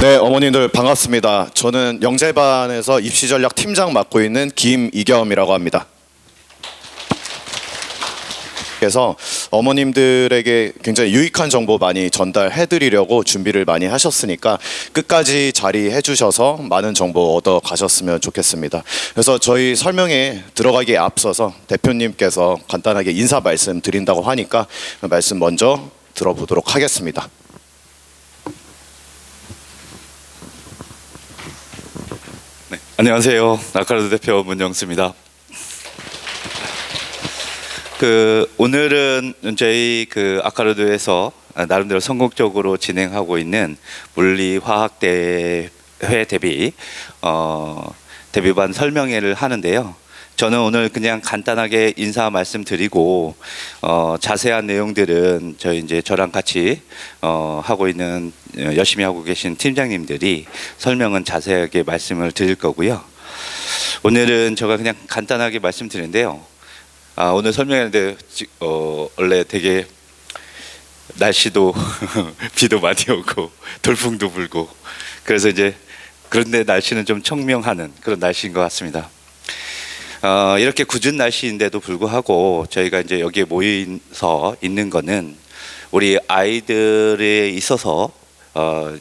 네, 어머님들 반갑습니다. 저는 영재반에서 입시전략 팀장 맡고 있는 김이겸이라고 합니다. 그래서 어머님들에게 굉장히 유익한 정보 많이 전달해드리려고 준비를 많이 하셨으니까 끝까지 자리해 주셔서 많은 정보 얻어 가셨으면 좋겠습니다. 그래서 저희 설명에 들어가기에 앞서서 대표님께서 간단하게 인사 말씀 드린다고 하니까 말씀 먼저 들어보도록 하겠습니다. 네, 안녕하세요. 아카르도 대표 문영수입니다. 오늘은 저희 아카르도에서 나름대로 성공적으로 진행하고 있는 물리화학대회 데뷔반 설명회를 하는데요. 저는 오늘 그냥 간단하게 인사 말씀드리고 자세한 내용들은 저랑 같이 하고 있는 열심히 하고 계신 팀장님들이 설명은 자세하게 말씀을 드릴 거고요. 오늘은 제가 그냥 간단하게 말씀드리는데요. 오늘 설명했는데 원래 되게 날씨도 비도 많이 오고 돌풍도 불고 그래서 그런데 날씨는 좀 청명하는 그런 날씨인 것 같습니다. 이렇게 궂은 날씨인데도 불구하고 저희가 여기에 모여서 있는 거는 우리 아이들에 있어서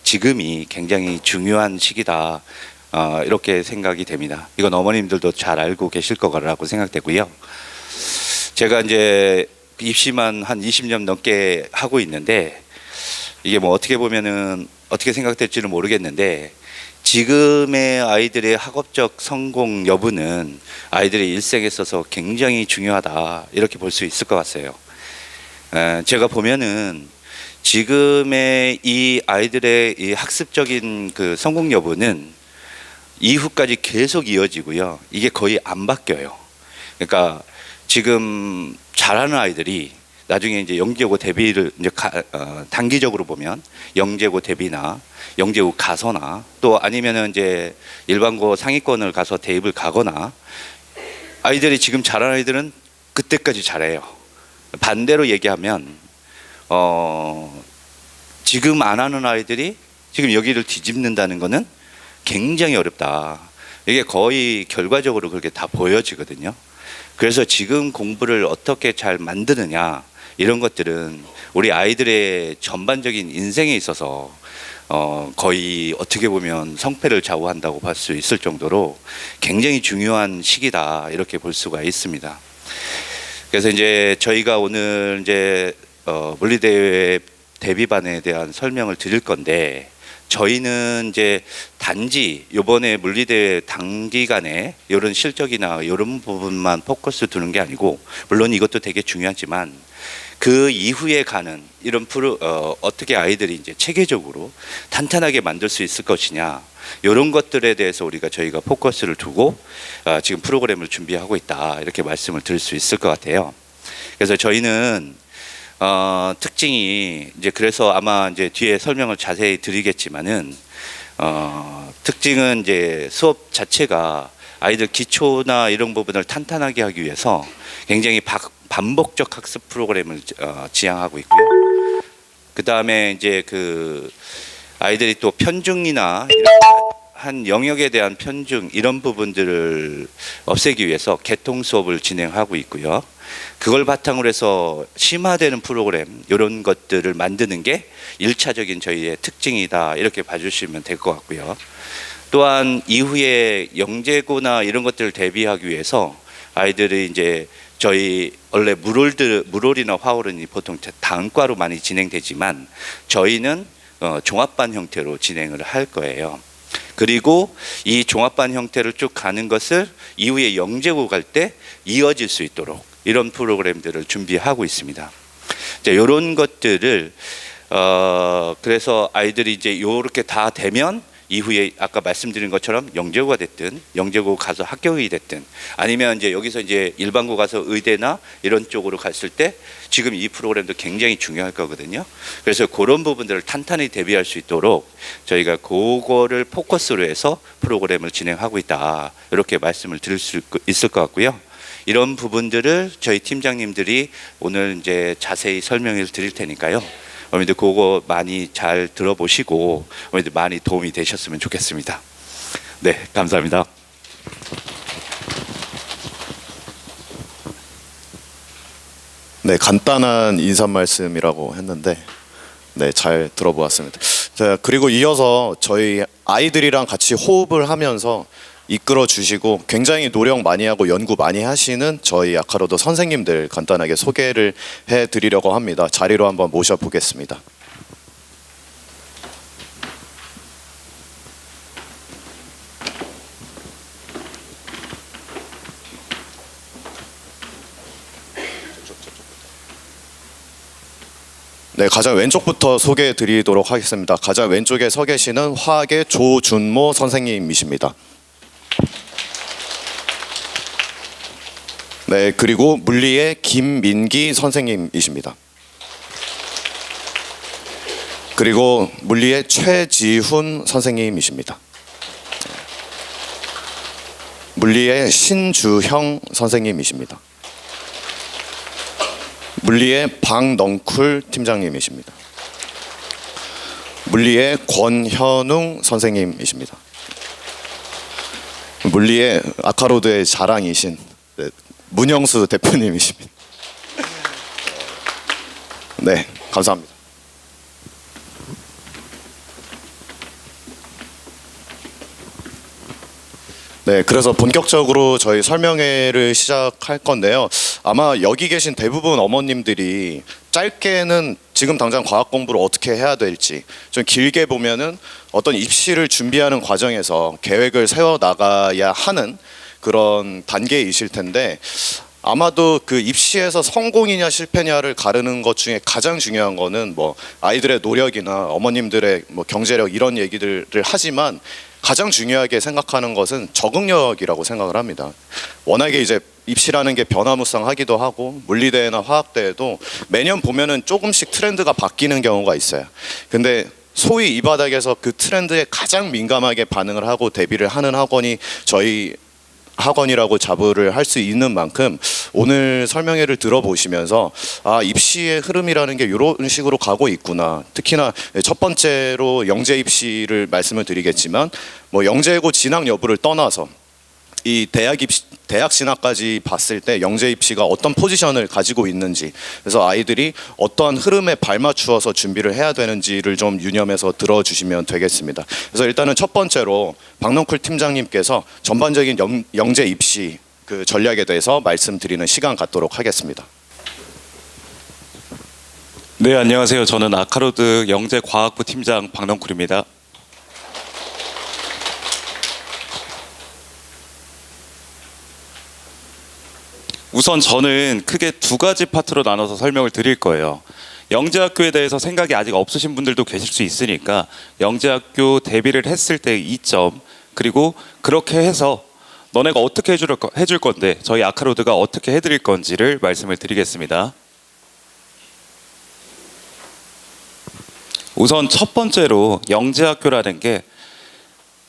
지금이 굉장히 중요한 시기다. 이렇게 생각이 됩니다. 이건 어머님들도 잘 알고 계실 거라고 생각되고요. 제가 입시만 한 20년 넘게 하고 있는데 이게 어떻게 보면은 어떻게 생각될지는 모르겠는데 지금의 아이들의 학업적 성공 여부는 아이들의 일생에 있어서 굉장히 중요하다 이렇게 볼 수 있을 것 같아요. 제가 보면은 지금의 이 아이들의 이 학습적인 성공 여부는 이후까지 계속 이어지고요. 이게 거의 안 바뀌어요. 그러니까 지금 잘하는 아이들이 나중에 영재고 대비를 단기적으로 보면 영재고 대비나 영재고 가서나 또 아니면은 일반고 상위권을 가서 대입을 가거나 아이들이 지금 잘하는 아이들은 그때까지 잘해요. 반대로 얘기하면 지금 안 하는 아이들이 지금 여기를 뒤집는다는 거는 굉장히 어렵다. 이게 거의 결과적으로 그렇게 다 보여지거든요. 그래서 지금 공부를 어떻게 잘 만드느냐 이런 것들은 우리 아이들의 전반적인 인생에 있어서 거의 어떻게 보면 성패를 좌우한다고 볼 수 있을 정도로 굉장히 중요한 시기다 이렇게 볼 수가 있습니다. 그래서 저희가 오늘 물리대회 데뷔반에 대한 설명을 드릴 건데 저희는 단지 이번에 물리대회 단기간에 이런 실적이나 이런 부분만 포커스 두는 게 아니고 물론 이것도 되게 중요하지만 그 이후에 가는 이런 어떻게 아이들이 체계적으로 탄탄하게 만들 수 있을 것이냐 이런 것들에 대해서 저희가 포커스를 두고 지금 프로그램을 준비하고 있다 이렇게 말씀을 드릴 수 있을 것 같아요. 그래서 저희는 특징이 그래서 아마 뒤에 설명을 자세히 드리겠지만은 특징은 수업 자체가 아이들 기초나 이런 부분을 탄탄하게 하기 위해서 굉장히 반복적 학습 프로그램을 지향하고 있고요. 그 다음에 아이들이 또 편중이나 한 영역에 대한 편중 이런 부분들을 없애기 위해서 개통 수업을 진행하고 있고요. 그걸 바탕으로 해서 심화되는 프로그램 이런 것들을 만드는 게 1차적인 저희의 특징이다 이렇게 봐주시면 될 것 같고요. 또한 이후에 영재고나 이런 것들을 대비하기 위해서 아이들이 저희 원래 물올이나 화올은 보통 단과로 많이 진행되지만 저희는 종합반 형태로 진행을 할 거예요. 그리고 이 종합반 형태를 쭉 가는 것을 이후에 영재고 갈 때 이어질 수 있도록 이런 프로그램들을 준비하고 있습니다. 이런 것들을 그래서 아이들이 이렇게 다 되면 이후에 아까 말씀드린 것처럼 영재고가 됐든 영재고 가서 학교의이 됐든 아니면 여기서 일반고 가서 의대나 이런 쪽으로 갔을 때 지금 이 프로그램도 굉장히 중요할 거거든요. 그래서 그런 부분들을 탄탄히 대비할 수 있도록 저희가 그거를 포커스로 해서 프로그램을 진행하고 있다 이렇게 말씀을 드릴 수 있을 것 같고요. 이런 부분들을 저희 팀장님들이 오늘 자세히 설명을 드릴 테니까요. 어머니들 그거 많이 잘 들어보시고 어머니들 많이 도움이 되셨으면 좋겠습니다. 네, 감사합니다. 네, 간단한 인사 말씀이라고 했는데 네, 잘 들어보았습니다. 자, 그리고 이어서 저희 아이들이랑 같이 호흡을 하면서 이끌어 주시고 굉장히 노력 많이 하고 연구 많이 하시는 저희 아카로드 선생님들 간단하게 소개를 해 드리려고 합니다. 자리로 한번 모셔 보겠습니다. 네, 가장 왼쪽부터 소개해 드리도록 하겠습니다. 가장 왼쪽에 서 계시는 화학의 조준모 선생님이십니다. 네, 그리고 물리의 김민기 선생님이십니다. 그리고 물리의 최지훈 선생님이십니다. 물리의 신주형 선생님이십니다. 물리의 박넝쿨 팀장님이십니다. 물리의 권현웅 선생님이십니다. 물리의 아카로드의 자랑이신 문영수 대표님이십니다. 네, 감사합니다. 네, 그래서 본격적으로 저희 설명회를 시작할 건데요. 아마 여기 계신 대부분 어머님들이 짧게는 지금 당장 과학 공부를 어떻게 해야 될지, 좀 길게 보면은 어떤 입시를 준비하는 과정에서 계획을 세워 나가야 하는 그런 단계이실 텐데, 아마도 그 입시에서 성공이냐 실패냐를 가르는 것 중에 가장 중요한 거는 뭐 아이들의 노력이나 어머님들의 뭐 경제력 이런 얘기들을 하지만 가장 중요하게 생각하는 것은 적응력이라고 생각을 합니다. 워낙에 이제 입시라는 게 변화무쌍하기도 하고 물리대회나 화학대회도 매년 보면은 조금씩 트렌드가 바뀌는 경우가 있어요. 근데 소위 이 바닥에서 그 트렌드에 가장 민감하게 반응을 하고 대비를 하는 학원이 저희 학원이라고 자부를 할 수 있는 만큼 오늘 설명회를 들어보시면서 아, 입시의 흐름이라는 게 이런 식으로 가고 있구나. 특히나 첫 번째로 영재 입시를 말씀을 드리겠지만 뭐 영재고 진학 여부를 떠나서 이 대학 진학까지 봤을 때 영재 입시가 어떤 포지션을 가지고 있는지, 그래서 아이들이 어떠한 흐름에 발맞추어서 준비를 해야 되는지를 좀 유념해서 들어주시면 되겠습니다. 그래서 일단은 첫 번째로 박넝쿨 팀장님께서 전반적인 영재 입시 그 전략에 대해서 말씀드리는 시간 갖도록 하겠습니다. 네, 안녕하세요. 저는 아카로드 영재과학부 팀장 박넝쿨입니다. 우선 저는 크게 두 가지 파트로 나눠서 설명을 드릴 거예요. 영재학교에 대해서 생각이 아직 없으신 분들도 계실 수 있으니까 영재학교 데뷔를 했을 때의 이점, 그리고 그렇게 해서 너네가 어떻게 해줄 건데 저희 아카로드가 어떻게 해드릴 건지를 말씀을 드리겠습니다. 우선 첫 번째로 영재학교라는 게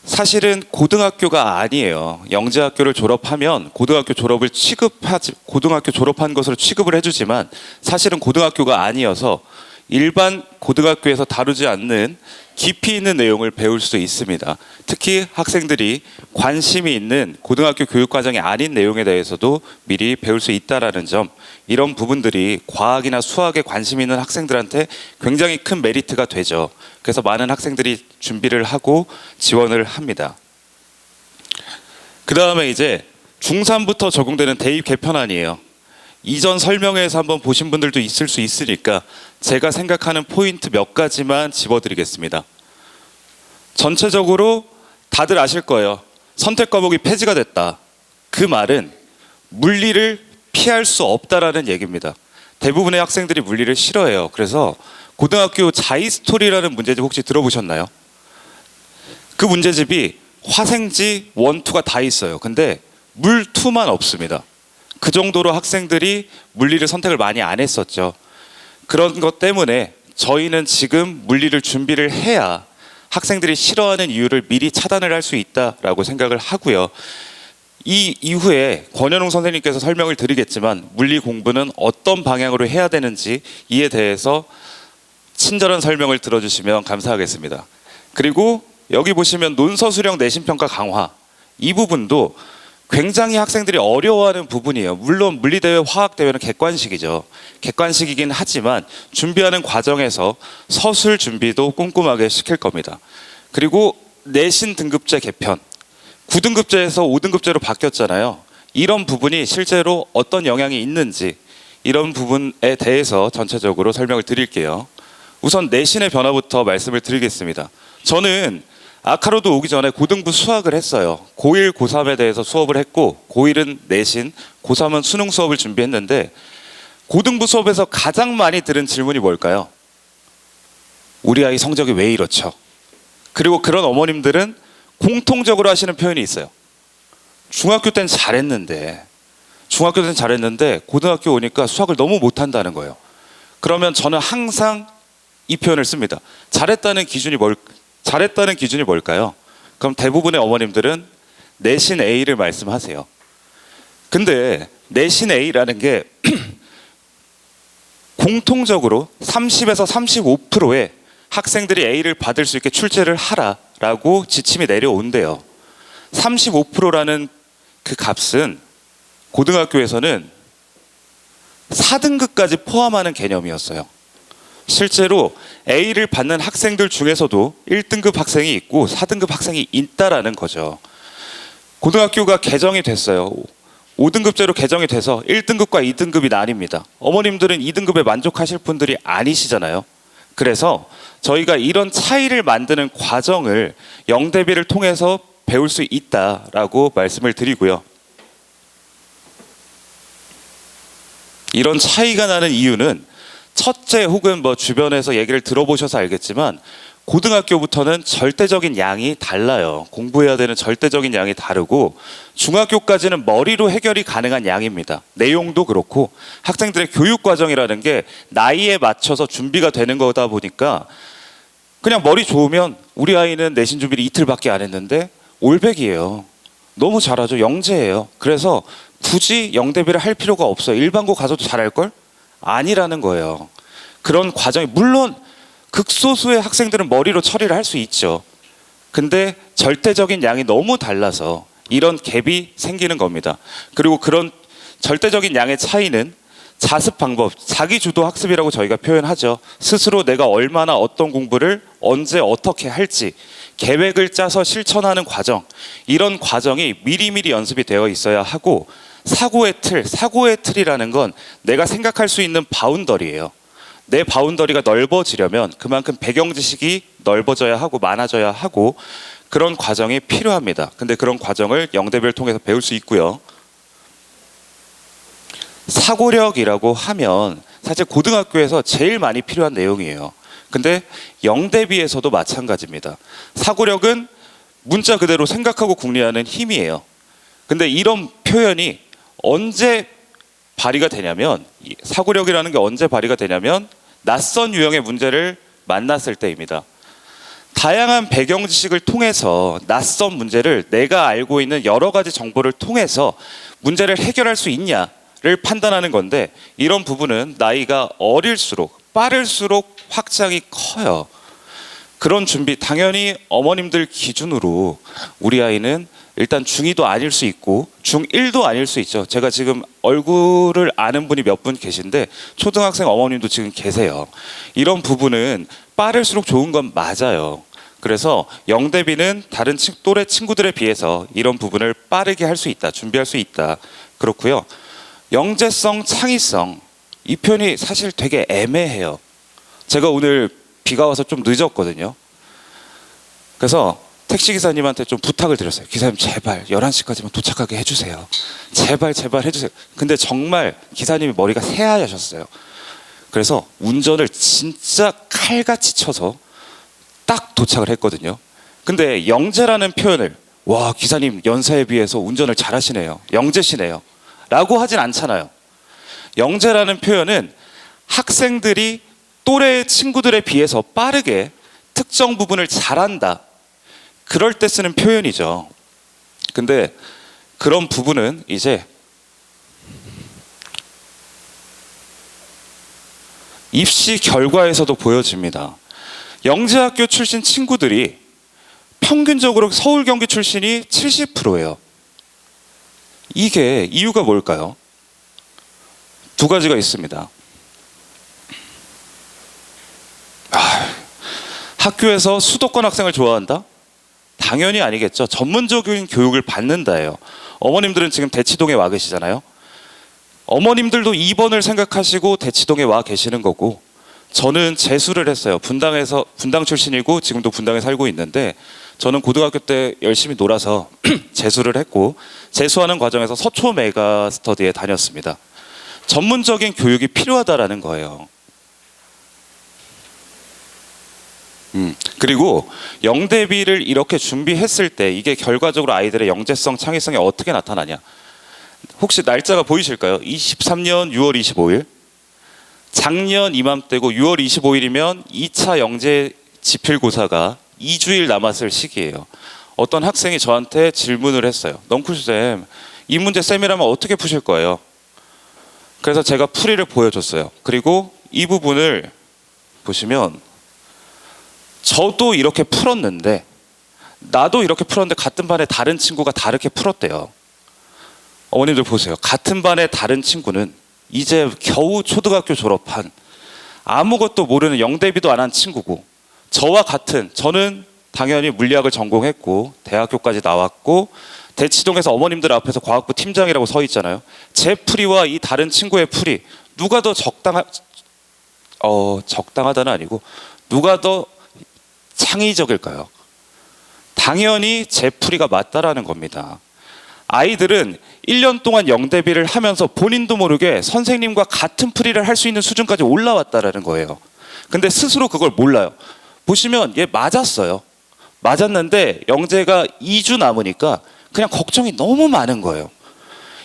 사실은 고등학교가 아니에요. 영재학교를 졸업하면 고등학교 졸업한 것으로 취급을 해주지만 사실은 고등학교가 아니어서 일반 고등학교에서 다루지 않는 깊이 있는 내용을 배울 수 있습니다. 특히 학생들이 관심이 있는 고등학교 교육과정이 아닌 내용에 대해서도 미리 배울 수 있다는 점, 이런 부분들이 과학이나 수학에 관심 있는 학생들한테 굉장히 큰 메리트가 되죠. 그래서 많은 학생들이 준비를 하고 지원을 합니다. 그 다음에 이제 중3부터 적용되는 대입 개편안이에요. 이전 설명회에서 한번 보신 분들도 있을 수 있으니까 제가 생각하는 포인트 몇 가지만 집어드리겠습니다. 전체적으로 다들 아실 거예요. 선택 과목이 폐지가 됐다. 그 말은 물리를 피할 수 없다라는 얘기입니다. 대부분의 학생들이 물리를 싫어해요. 그래서 고등학교 자이스토리라는 문제집 혹시 들어보셨나요? 그 문제집이 화생지 1, 2가 다 있어요. 근데 물 2만 없습니다. 그 정도로 학생들이 물리를 선택을 많이 안 했었죠. 그런 것 때문에 저희는 지금 물리를 준비를 해야 학생들이 싫어하는 이유를 미리 차단을 할 수 있다라고 생각을 하고요. 이 이후에 권현웅 선생님께서 설명을 드리겠지만 물리 공부는 어떤 방향으로 해야 되는지 이에 대해서 친절한 설명을 들어주시면 감사하겠습니다. 그리고 여기 보시면 논서 수령 내신 평가 강화, 이 부분도 굉장히 학생들이 어려워하는 부분이에요. 물론 물리대회, 화학대회는 객관식이죠. 객관식이긴 하지만 준비하는 과정에서 서술 준비도 꼼꼼하게 시킬 겁니다. 그리고 내신 등급제 개편, 9등급제에서 5등급제로 바뀌었잖아요. 이런 부분이 실제로 어떤 영향이 있는지, 이런 부분에 대해서 전체적으로 설명을 드릴게요. 우선 내신의 변화부터 말씀을 드리겠습니다. 저는 아카로도 오기 전에 고등부 수학을 했어요. 고1, 고3에 대해서 수업을 했고, 고1은 내신, 고3은 수능 수업을 준비했는데, 고등부 수업에서 가장 많이 들은 질문이 뭘까요? 우리 아이 성적이 왜 이렇죠? 그리고 그런 어머님들은 공통적으로 하시는 표현이 있어요. 중학교 때는 잘했는데 고등학교 오니까 수학을 너무 못한다는 거예요. 그러면 저는 항상 이 표현을 씁니다. 잘했다는 기준이 뭘까요? 그럼 대부분의 어머님들은 내신 A를 말씀하세요. 근데 내신 A라는 게 공통적으로 30에서 35%의 학생들이 A를 받을 수 있게 출제를 하라라고 지침이 내려온대요. 35%라는 그 값은 고등학교에서는 4등급까지 포함하는 개념이었어요. 실제로 A를 받는 학생들 중에서도 1등급 학생이 있고 4등급 학생이 있다라는 거죠. 고등학교가 개정이 됐어요. 5등급제로 개정이 돼서 1등급과 2등급이 나뉩니다. 어머님들은 2등급에 만족하실 분들이 아니시잖아요. 그래서 저희가 이런 차이를 만드는 과정을 영대비를 통해서 배울 수 있다라고 말씀을 드리고요. 이런 차이가 나는 이유는 첫째, 혹은 뭐 주변에서 얘기를 들어보셔서 알겠지만 고등학교부터는 절대적인 양이 달라요. 공부해야 되는 절대적인 양이 다르고 중학교까지는 머리로 해결이 가능한 양입니다. 내용도 그렇고 학생들의 교육 과정이라는 게 나이에 맞춰서 준비가 되는 거다 보니까 그냥 머리 좋으면 우리 아이는 내신 준비를 이틀밖에 안 했는데 올백이에요. 너무 잘하죠. 영재예요. 그래서 굳이 영대비를 할 필요가 없어요. 일반고 가서도 잘할걸? 아니라는 거예요. 그런 과정이 물론 극소수의 학생들은 머리로 처리를 할 수 있죠. 근데 절대적인 양이 너무 달라서 이런 갭이 생기는 겁니다. 그리고 그런 절대적인 양의 차이는 자습 방법, 자기주도 학습이라고 저희가 표현하죠. 스스로 내가 얼마나 어떤 공부를 언제 어떻게 할지 계획을 짜서 실천하는 과정, 이런 과정이 미리미리 연습이 되어 있어야 하고 사고의 틀이라는 건 내가 생각할 수 있는 바운더리예요. 내 바운더리가 넓어지려면 그만큼 배경 지식이 넓어져야 하고 많아져야 하고 그런 과정이 필요합니다. 근데 그런 과정을 영대비를 통해서 배울 수 있고요. 사고력이라고 하면 사실 고등학교에서 제일 많이 필요한 내용이에요. 근데 영대비에서도 마찬가지입니다. 사고력은 문자 그대로 생각하고 궁리하는 힘이에요. 근데 이런 표현이 언제 발휘가 되냐면, 사고력이라는 게 언제 발휘가 되냐면 낯선 유형의 문제를 만났을 때입니다. 다양한 배경 지식을 통해서 낯선 문제를 내가 알고 있는 여러 가지 정보를 통해서 문제를 해결할 수 있냐를 판단하는 건데, 이런 부분은 나이가 어릴수록 빠를수록 확장이 커요. 그런 준비, 당연히 어머님들 기준으로 우리 아이는 일단 중2도 아닐 수 있고 중1도 아닐 수 있죠. 제가 지금 얼굴을 아는 분이 몇 분 계신데 초등학생 어머님도 지금 계세요. 이런 부분은 빠를수록 좋은 건 맞아요. 그래서 영대비는 다른 또래 친구들에 비해서 이런 부분을 빠르게 할 수 있다, 준비할 수 있다. 그렇고요. 영재성, 창의성, 이 표현이 사실 되게 애매해요. 제가 오늘 비가 와서 좀 늦었거든요. 그래서 택시기사님한테 좀 부탁을 드렸어요. 기사님 제발 11시까지만 도착하게 해주세요. 제발 해주세요. 근데 정말 기사님이 머리가 새하얗셨어요. 그래서 운전을 진짜 칼같이 쳐서 딱 도착을 했거든요. 근데 영재라는 표현을, 와 기사님 연세에 비해서 운전을 잘하시네요, 영재시네요 라고 하진 않잖아요. 영재라는 표현은 학생들이 또래 친구들에 비해서 빠르게 특정 부분을 잘한다, 그럴 때 쓰는 표현이죠. 근데 그런 부분은 이제 입시 결과에서도 보여집니다. 영재학교 출신 친구들이 평균적으로 서울 경기 출신이 70%예요. 이게 이유가 뭘까요? 두 가지가 있습니다. 학교에서 수도권 학생을 좋아한다? 당연히 아니겠죠. 전문적인 교육을 받는다예요. 어머님들은 지금 대치동에 와 계시잖아요. 어머님들도 2번을 생각하시고 대치동에 와 계시는 거고, 저는 재수를 했어요. 분당 출신이고 지금도 분당에 살고 있는데, 저는 고등학교 때 열심히 놀아서 재수를 했고, 재수하는 과정에서 서초 메가 스터디에 다녔습니다. 전문적인 교육이 필요하다라는 거예요. 그리고 영대비를 이렇게 준비했을 때 이게 결과적으로 아이들의 영재성, 창의성이 어떻게 나타나냐? 혹시 날짜가 보이실까요? 23년 6월 25일. 작년 이맘때고 6월 25일이면 2차 영재 지필고사가 2주일 남았을 시기예요. 어떤 학생이 저한테 질문을 했어요. 넝쿨쌤, 이 문제 쌤이라면 어떻게 푸실 거예요? 그래서 제가 풀이를 보여줬어요. 그리고 이 부분을 보시면, 저도 이렇게 풀었는데, 나도 이렇게 풀었는데 같은 반에 다른 친구가 다르게 풀었대요. 어머님들 보세요. 같은 반에 다른 친구는 이제 겨우 초등학교 졸업한 아무것도 모르는 영대비도 안 한 친구고, 저와 같은, 저는 당연히 물리학을 전공했고 대학교까지 나왔고 대치동에서 어머님들 앞에서 과학부 팀장이라고 서 있잖아요. 제 풀이와 이 다른 친구의 풀이 누가 더 적당하다는 아니고 누가 더 창의적일까요? 당연히 제 풀이가 맞다라는 겁니다. 아이들은 1년 동안 영대비를 하면서 본인도 모르게 선생님과 같은 풀이를 할 수 있는 수준까지 올라왔다라는 거예요. 근데 스스로 그걸 몰라요. 보시면 얘 맞았어요. 맞았는데 영재가 2주 남으니까 그냥 걱정이 너무 많은 거예요.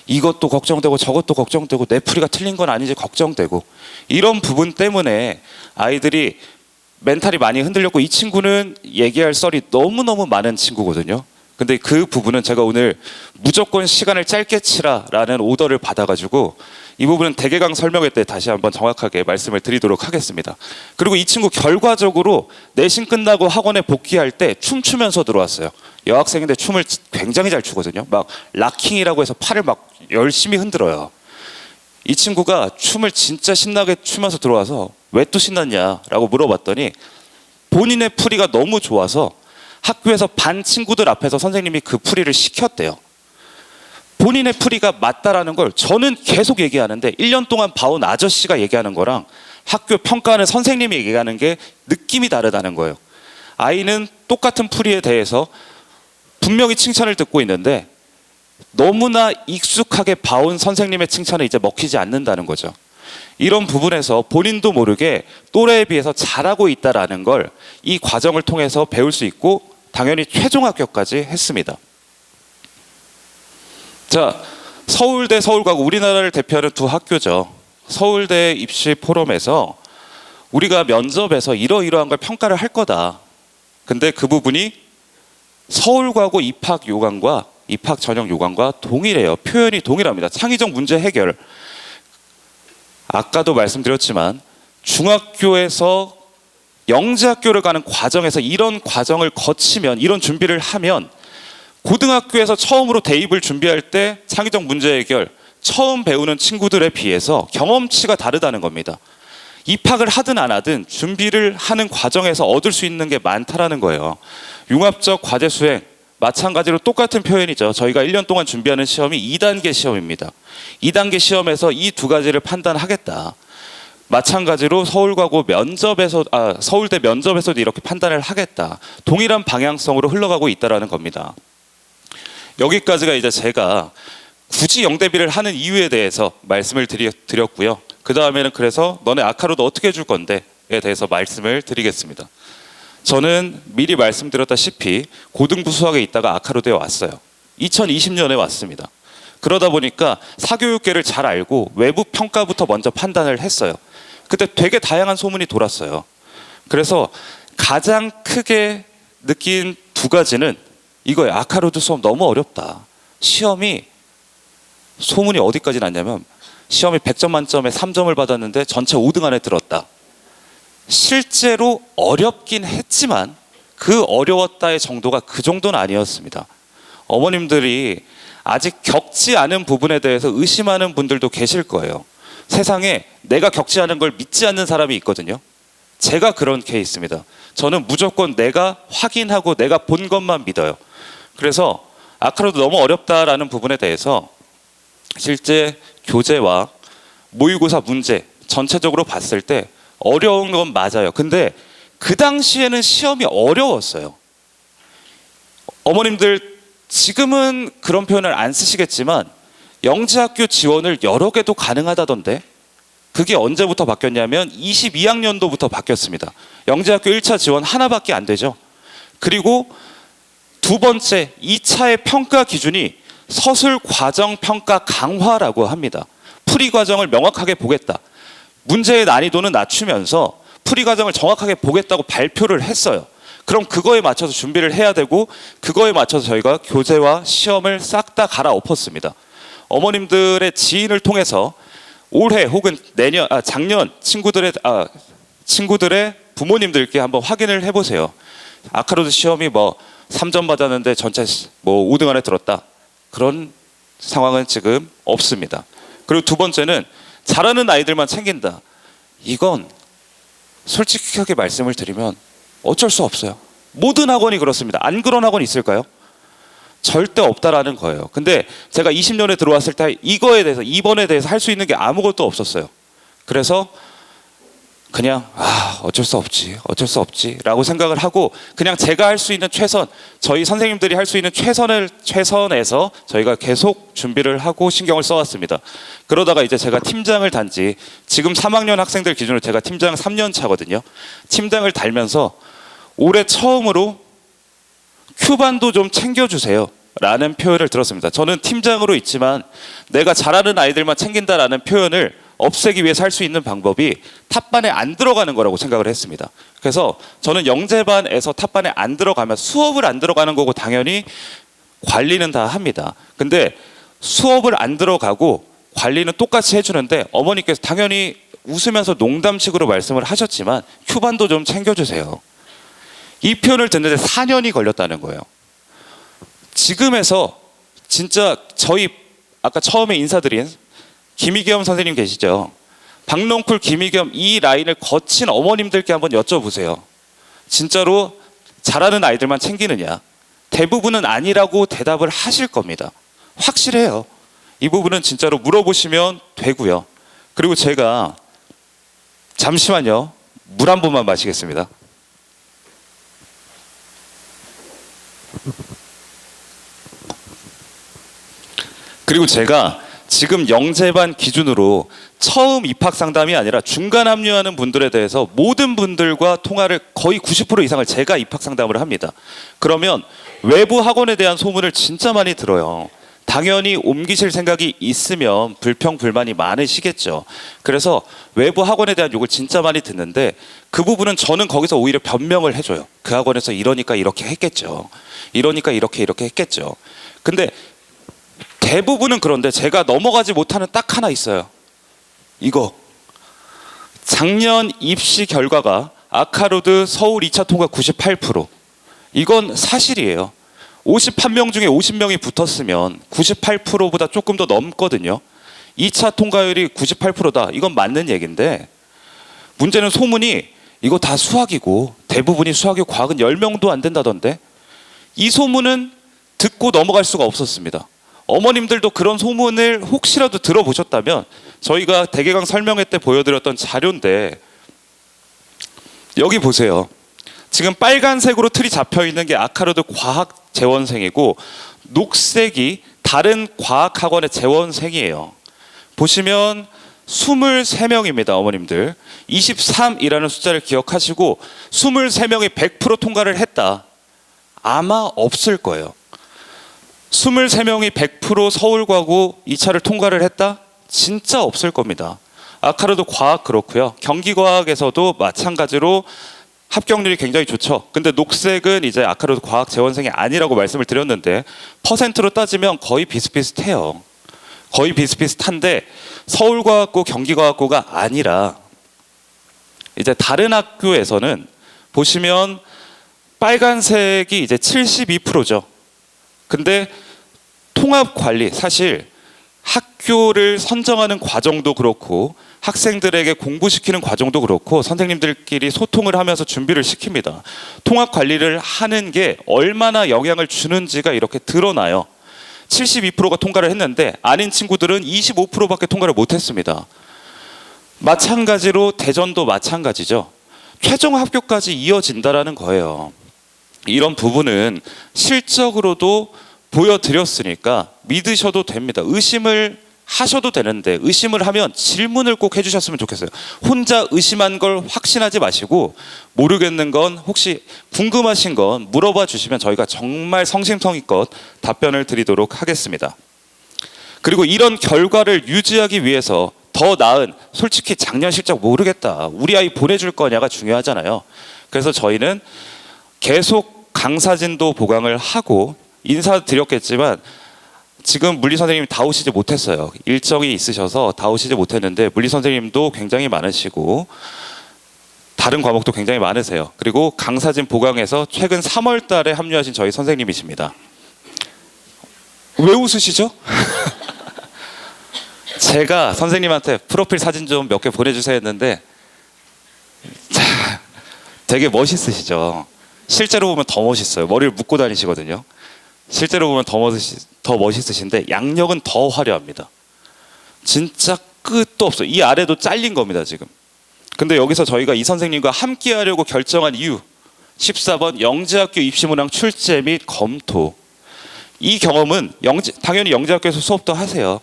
이것도 걱정되고 저것도 걱정되고 내 풀이가 틀린 건 아닌지 걱정되고, 이런 부분 때문에 아이들이 멘탈이 많이 흔들렸고, 이 친구는 얘기할 썰이 너무너무 많은 친구거든요. 근데 그 부분은 제가 오늘 무조건 시간을 짧게 치라라는 오더를 받아가지고 이 부분은 대개강 설명회 때 다시 한번 정확하게 말씀을 드리도록 하겠습니다. 그리고 이 친구 결과적으로 내신 끝나고 학원에 복귀할 때 춤추면서 들어왔어요. 여학생인데 춤을 굉장히 잘 추거든요. 막 락킹이라고 해서 팔을 막 열심히 흔들어요. 이 친구가 춤을 진짜 신나게 추면서 들어와서 왜 또 신났냐라고 물어봤더니 본인의 풀이가 너무 좋아서 학교에서 반 친구들 앞에서 선생님이 그 풀이를 시켰대요. 본인의 풀이가 맞다라는 걸 저는 계속 얘기하는데 1년 동안 봐온 아저씨가 얘기하는 거랑 학교 평가하는 선생님이 얘기하는 게 느낌이 다르다는 거예요. 아이는 똑같은 풀이에 대해서 분명히 칭찬을 듣고 있는데 너무나 익숙하게 봐온 선생님의 칭찬에 이제 먹히지 않는다는 거죠. 이런 부분에서 본인도 모르게 또래에 비해서 잘하고 있다라는 걸 이 과정을 통해서 배울 수 있고, 당연히 최종 합격까지 했습니다. 자, 서울대, 서울과고 우리나라를 대표하는 두 학교죠. 서울대 입시 포럼에서 우리가 면접에서 이러이러한 걸 평가를 할 거다. 근데 그 부분이 서울과고 입학 요강과 입학 전형 요강과 동일해요. 표현이 동일합니다. 창의적 문제 해결. 아까도 말씀드렸지만 중학교에서 영재학교를 가는 과정에서 이런 과정을 거치면, 이런 준비를 하면 고등학교에서 처음으로 대입을 준비할 때 창의적 문제 해결 처음 배우는 친구들에 비해서 경험치가 다르다는 겁니다. 입학을 하든 안 하든 준비를 하는 과정에서 얻을 수 있는 게 많다라는 거예요. 융합적 과제 수행 마찬가지로 똑같은 표현이죠. 저희가 1년 동안 준비하는 시험이 2단계 시험입니다. 2단계 시험에서 이 두 가지를 판단하겠다. 마찬가지로 서울과고 서울대 면접에서도 이렇게 판단을 하겠다. 동일한 방향성으로 흘러가고 있다는 겁니다. 여기까지가 이제 제가 굳이 영대비를 하는 이유에 대해서 말씀을 드렸고요. 그 다음에는 그래서 너네 아카로도 어떻게 해줄 건데에 대해서 말씀을 드리겠습니다. 저는 미리 말씀드렸다시피 고등부 수학에 있다가 아카로드에 왔어요. 2020년에 왔습니다. 그러다 보니까 사교육계를 잘 알고 외부 평가부터 먼저 판단을 했어요. 그때 되게 다양한 소문이 돌았어요. 그래서 가장 크게 느낀 두 가지는 이거예요. 아카로드 수업 너무 어렵다. 시험이 소문이 어디까지 났냐면 시험이 100점 만점에 3점을 받았는데 전체 5등 안에 들었다. 실제로 어렵긴 했지만 그 어려웠다의 정도가 그 정도는 아니었습니다. 어머님들이 아직 겪지 않은 부분에 대해서 의심하는 분들도 계실 거예요. 세상에 내가 겪지 않은 걸 믿지 않는 사람이 있거든요. 제가 그런 케이스입니다. 저는 무조건 내가 확인하고 내가 본 것만 믿어요. 그래서 아카로도 너무 어렵다라는 부분에 대해서 실제 교재와 모의고사 문제 전체적으로 봤을 때 어려운 건 맞아요. 근데 그 당시에는 시험이 어려웠어요. 어머님들 지금은 그런 표현을 안 쓰시겠지만 영재학교 지원을 여러 개도 가능하다던데, 그게 언제부터 바뀌었냐면 22학년도부터 바뀌었습니다. 영재학교 1차 지원 하나밖에 안 되죠. 그리고 두 번째 2차의 평가 기준이 서술 과정 평가 강화라고 합니다. 풀이 과정을 명확하게 보겠다. 문제의 난이도는 낮추면서 풀이 과정을 정확하게 보겠다고 발표를 했어요. 그럼 그거에 맞춰서 준비를 해야 되고, 그거에 맞춰서 저희가 교재와 시험을 싹 다 갈아엎었습니다. 어머님들의 지인을 통해서 올해 혹은 작년 친구들의 부모님들께 한번 확인을 해보세요. 아카로드 시험이 뭐 3점 받았는데 전체 뭐 5등 안에 들었다. 그런 상황은 지금 없습니다. 그리고 두 번째는 잘하는 아이들만 챙긴다. 이건 솔직하게 말씀을 드리면 어쩔 수 없어요. 모든 학원이 그렇습니다. 안 그런 학원이 있을까요? 절대 없다라는 거예요. 근데 제가 20년에 들어왔을 때 이거에 대해서, 이번에 대해서 할 수 있는 게 아무것도 없었어요. 그래서 그냥 어쩔 수 없지 라고 생각을 하고, 그냥 제가 할 수 있는 최선, 저희 선생님들이 할 수 있는 최선에서 저희가 계속 준비를 하고 신경을 써왔습니다. 그러다가 이제 제가 팀장을 단지, 지금 3학년 학생들 기준으로 제가 팀장 3년 차거든요. 팀장을 달면서 올해 처음으로 큐반도 좀 챙겨주세요 라는 표현을 들었습니다. 저는 팀장으로 있지만 내가 잘하는 아이들만 챙긴다라는 표현을 없애기 위해서 할 수 있는 방법이 탑반에 안 들어가는 거라고 생각을 했습니다. 그래서 저는 영재반에서 탑반에 안 들어가면 수업을 안 들어가는 거고, 당연히 관리는 다 합니다. 근데 수업을 안 들어가고 관리는 똑같이 해주는데, 어머니께서 당연히 웃으면서 농담식으로 말씀을 하셨지만 큐반도 좀 챙겨주세요. 이 표현을 듣는데 4년이 걸렸다는 거예요. 지금에서 진짜 저희 아까 처음에 인사드린 김희겸 선생님 계시죠? 박농쿨 김희겸 이 라인을 거친 어머님들께 한번 여쭤보세요. 진짜로 잘하는 아이들만 챙기느냐? 대부분은 아니라고 대답을 하실 겁니다. 확실해요. 이 부분은 진짜로 물어보시면 되고요. 그리고 제가 잠시만요. 물 한 번만 마시겠습니다. 그리고 제가 지금 영재반 기준으로 처음 입학 상담이 아니라 중간 합류하는 분들에 대해서 모든 분들과 통화를 거의 90% 이상을 제가 입학 상담을 합니다. 그러면 외부 학원에 대한 소문을 진짜 많이 들어요. 당연히 옮기실 생각이 있으면 불평불만이 많으시겠죠. 그래서 외부 학원에 대한 욕을 진짜 많이 듣는데, 그 부분은 저는 거기서 오히려 변명을 해줘요. 그 학원에서 이러니까 이렇게 했겠죠. 이러니까 이렇게 했겠죠. 근데 대부분은 그런데 제가 넘어가지 못하는 딱 하나 있어요. 이거. 작년 입시 결과가 아카로드 서울 2차 통과 98%. 이건 사실이에요. 51명 중에 50명이 붙었으면 98%보다 조금 더 넘거든요. 2차 통과율이 98%다. 이건 맞는 얘기인데, 문제는 소문이 이거 다 수학이고 대부분이 수학이고 과학은 10명도 안 된다던데, 이 소문은 듣고 넘어갈 수가 없었습니다. 어머님들도 그런 소문을 혹시라도 들어보셨다면, 저희가 대개강 설명회 때 보여드렸던 자료인데 여기 보세요. 지금 빨간색으로 틀이 잡혀 있는 게 아카로드 과학 재원생이고, 녹색이 다른 과학 학원의 재원생이에요. 보시면 23명입니다. 어머님들 23이라는 숫자를 기억하시고, 23명이 100% 통과를 했다. 아마 없을 거예요. 23명이 100% 서울과고 2차를 통과를 했다? 진짜 없을 겁니다. 아카로드 과학 그렇고요. 경기과학에서도 마찬가지로 합격률이 굉장히 좋죠. 근데 녹색은 이제 아카로드 과학 재원생이 아니라고 말씀을 드렸는데, 퍼센트로 따지면 거의 비슷비슷해요. 거의 비슷비슷한데 서울과학고 경기과학고가 아니라 이제 다른 학교에서는 보시면 빨간색이 이제 72%죠. 근데 통합 관리, 사실 학교를 선정하는 과정도 그렇고 학생들에게 공부시키는 과정도 그렇고 선생님들끼리 소통을 하면서 준비를 시킵니다. 통합 관리를 하는 게 얼마나 영향을 주는지가 이렇게 드러나요. 72%가 통과를 했는데 아닌 친구들은 25%밖에 통과를 못했습니다. 마찬가지로 대전도 마찬가지죠. 최종 합격까지 이어진다라는 거예요. 이런 부분은 실적으로도 보여드렸으니까 믿으셔도 됩니다. 의심을 하셔도 되는데 의심을 하면 질문을 꼭 해주셨으면 좋겠어요. 혼자 의심한 걸 확신하지 마시고 모르겠는 건 혹시 궁금하신 건 물어봐 주시면 저희가 정말 성심성의껏 답변을 드리도록 하겠습니다. 그리고 이런 결과를 유지하기 위해서 더 나은, 솔직히 작년 실적 모르겠다, 우리 아이 보내줄 거냐가 중요하잖아요. 그래서 저희는 계속 강사진도 보강을 하고 인사드렸겠지만 지금 물리 선생님이 다 오시지 못했어요. 일정이 있으셔서 다 오시지 못했는데 물리 선생님도 굉장히 많으시고 다른 과목도 굉장히 많으세요. 그리고 강사진 보강에서 최근 3월 달에 합류하신 저희 선생님이십니다. 왜 웃으시죠? 제가 선생님한테 프로필 사진 좀 몇 개 보내주세요 했는데 되게 멋있으시죠. 실제로 보면 더 멋있어요. 머리를 묶고 다니시거든요. 실제로 보면 더 멋있으신데 양력은 더 화려합니다. 진짜 끝도 없어요. 이 아래도 잘린 겁니다 지금. 근데 여기서 저희가 이 선생님과 함께 하려고 결정한 이유 14번 영재학교 입시문항 출제 및 검토. 이 경험은 당연히 영재학교에서 수업도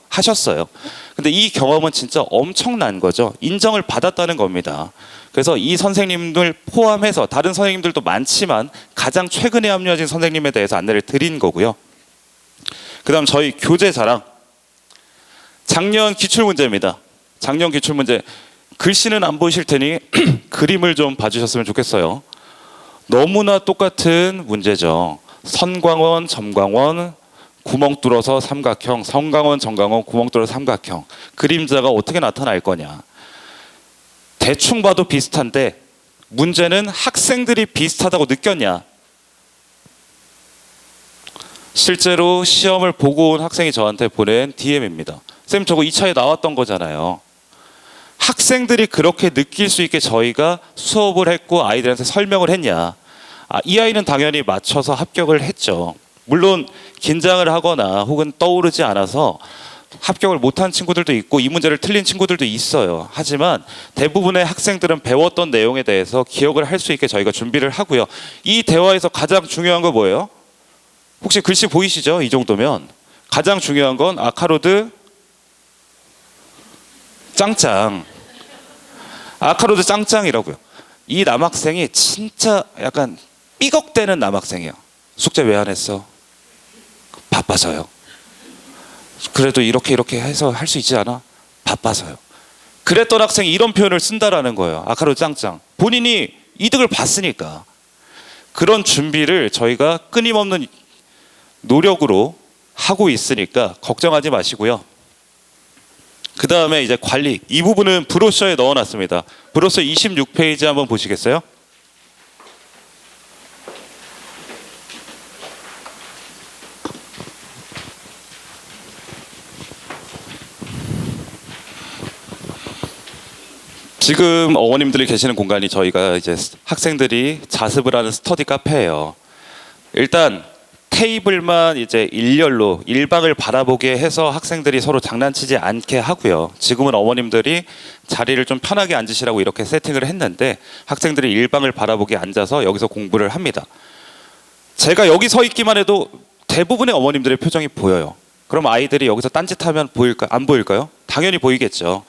하셨어요. 근데 이 경험은 진짜 엄청난 거죠. 인정을 받았다는 겁니다. 그래서 이 선생님들 포함해서 다른 선생님들도 많지만 가장 최근에 합류하신 선생님에 대해서 안내를 드린 거고요. 그 다음 저희 교재 자랑. 작년 기출문제입니다. 작년 기출문제. 글씨는 안 보이실 테니 그림을 좀 봐주셨으면 좋겠어요. 너무나 똑같은 문제죠. 선광원, 점광원, 구멍 뚫어서 삼각형, 선광원, 점광원, 구멍 뚫어서 삼각형. 그림자가 어떻게 나타날 거냐. 대충 봐도 비슷한데 문제는 학생들이 비슷하다고 느꼈냐. 실제로 시험을 보고 온 학생이 저한테 보낸 DM입니다. 쌤 저거 2차에 나왔던 거잖아요. 학생들이 그렇게 느낄 수 있게 저희가 수업을 했고 아이들한테 설명을 했냐. 이 아이는 당연히 맞춰서 합격을 했죠. 물론 긴장을 하거나 혹은 떠오르지 않아서 합격을 못한 친구들도 있고 이 문제를 틀린 친구들도 있어요. 하지만 대부분의 학생들은 배웠던 내용에 대해서 기억을 할 수 있게 저희가 준비를 하고요. 이 대화에서 가장 중요한 거 뭐예요? 혹시 글씨 보이시죠? 이 정도면 가장 중요한 건 아카로드 짱짱. 아카로드 짱짱이라고요. 이 남학생이 진짜 약간 삐걱대는 남학생이에요. 숙제 왜 안 했어? 바빠서요. 그래도 이렇게 해서 할 수 있지 않아? 바빠서요. 그랬던 학생이 이런 표현을 쓴다라는 거예요. 아카로드 짱짱. 본인이 이득을 봤으니까. 그런 준비를 저희가 끊임없는 노력으로 하고 있으니까 걱정하지 마시고요. 그 다음에 이제 관리. 이 부분은 브로셔에 넣어놨습니다. 브로셔 26페이지 한번 보시겠어요? 지금 어머님들이 계시는 공간이 저희가 이제 학생들이 자습을 하는 스터디 카페예요. 일단 테이블만 이제 일렬로 일방을 바라보게 해서 학생들이 서로 장난치지 않게 하고요. 지금은 어머님들이 자리를 좀 편하게 앉으시라고 이렇게 세팅을 했는데 학생들이 일방을 바라보게 앉아서 여기서 공부를 합니다. 제가 여기 서 있기만 해도 대부분의 어머님들의 표정이 보여요. 그럼 아이들이 여기서 딴짓하면 보일까? 안 보일까요? 당연히 보이겠죠.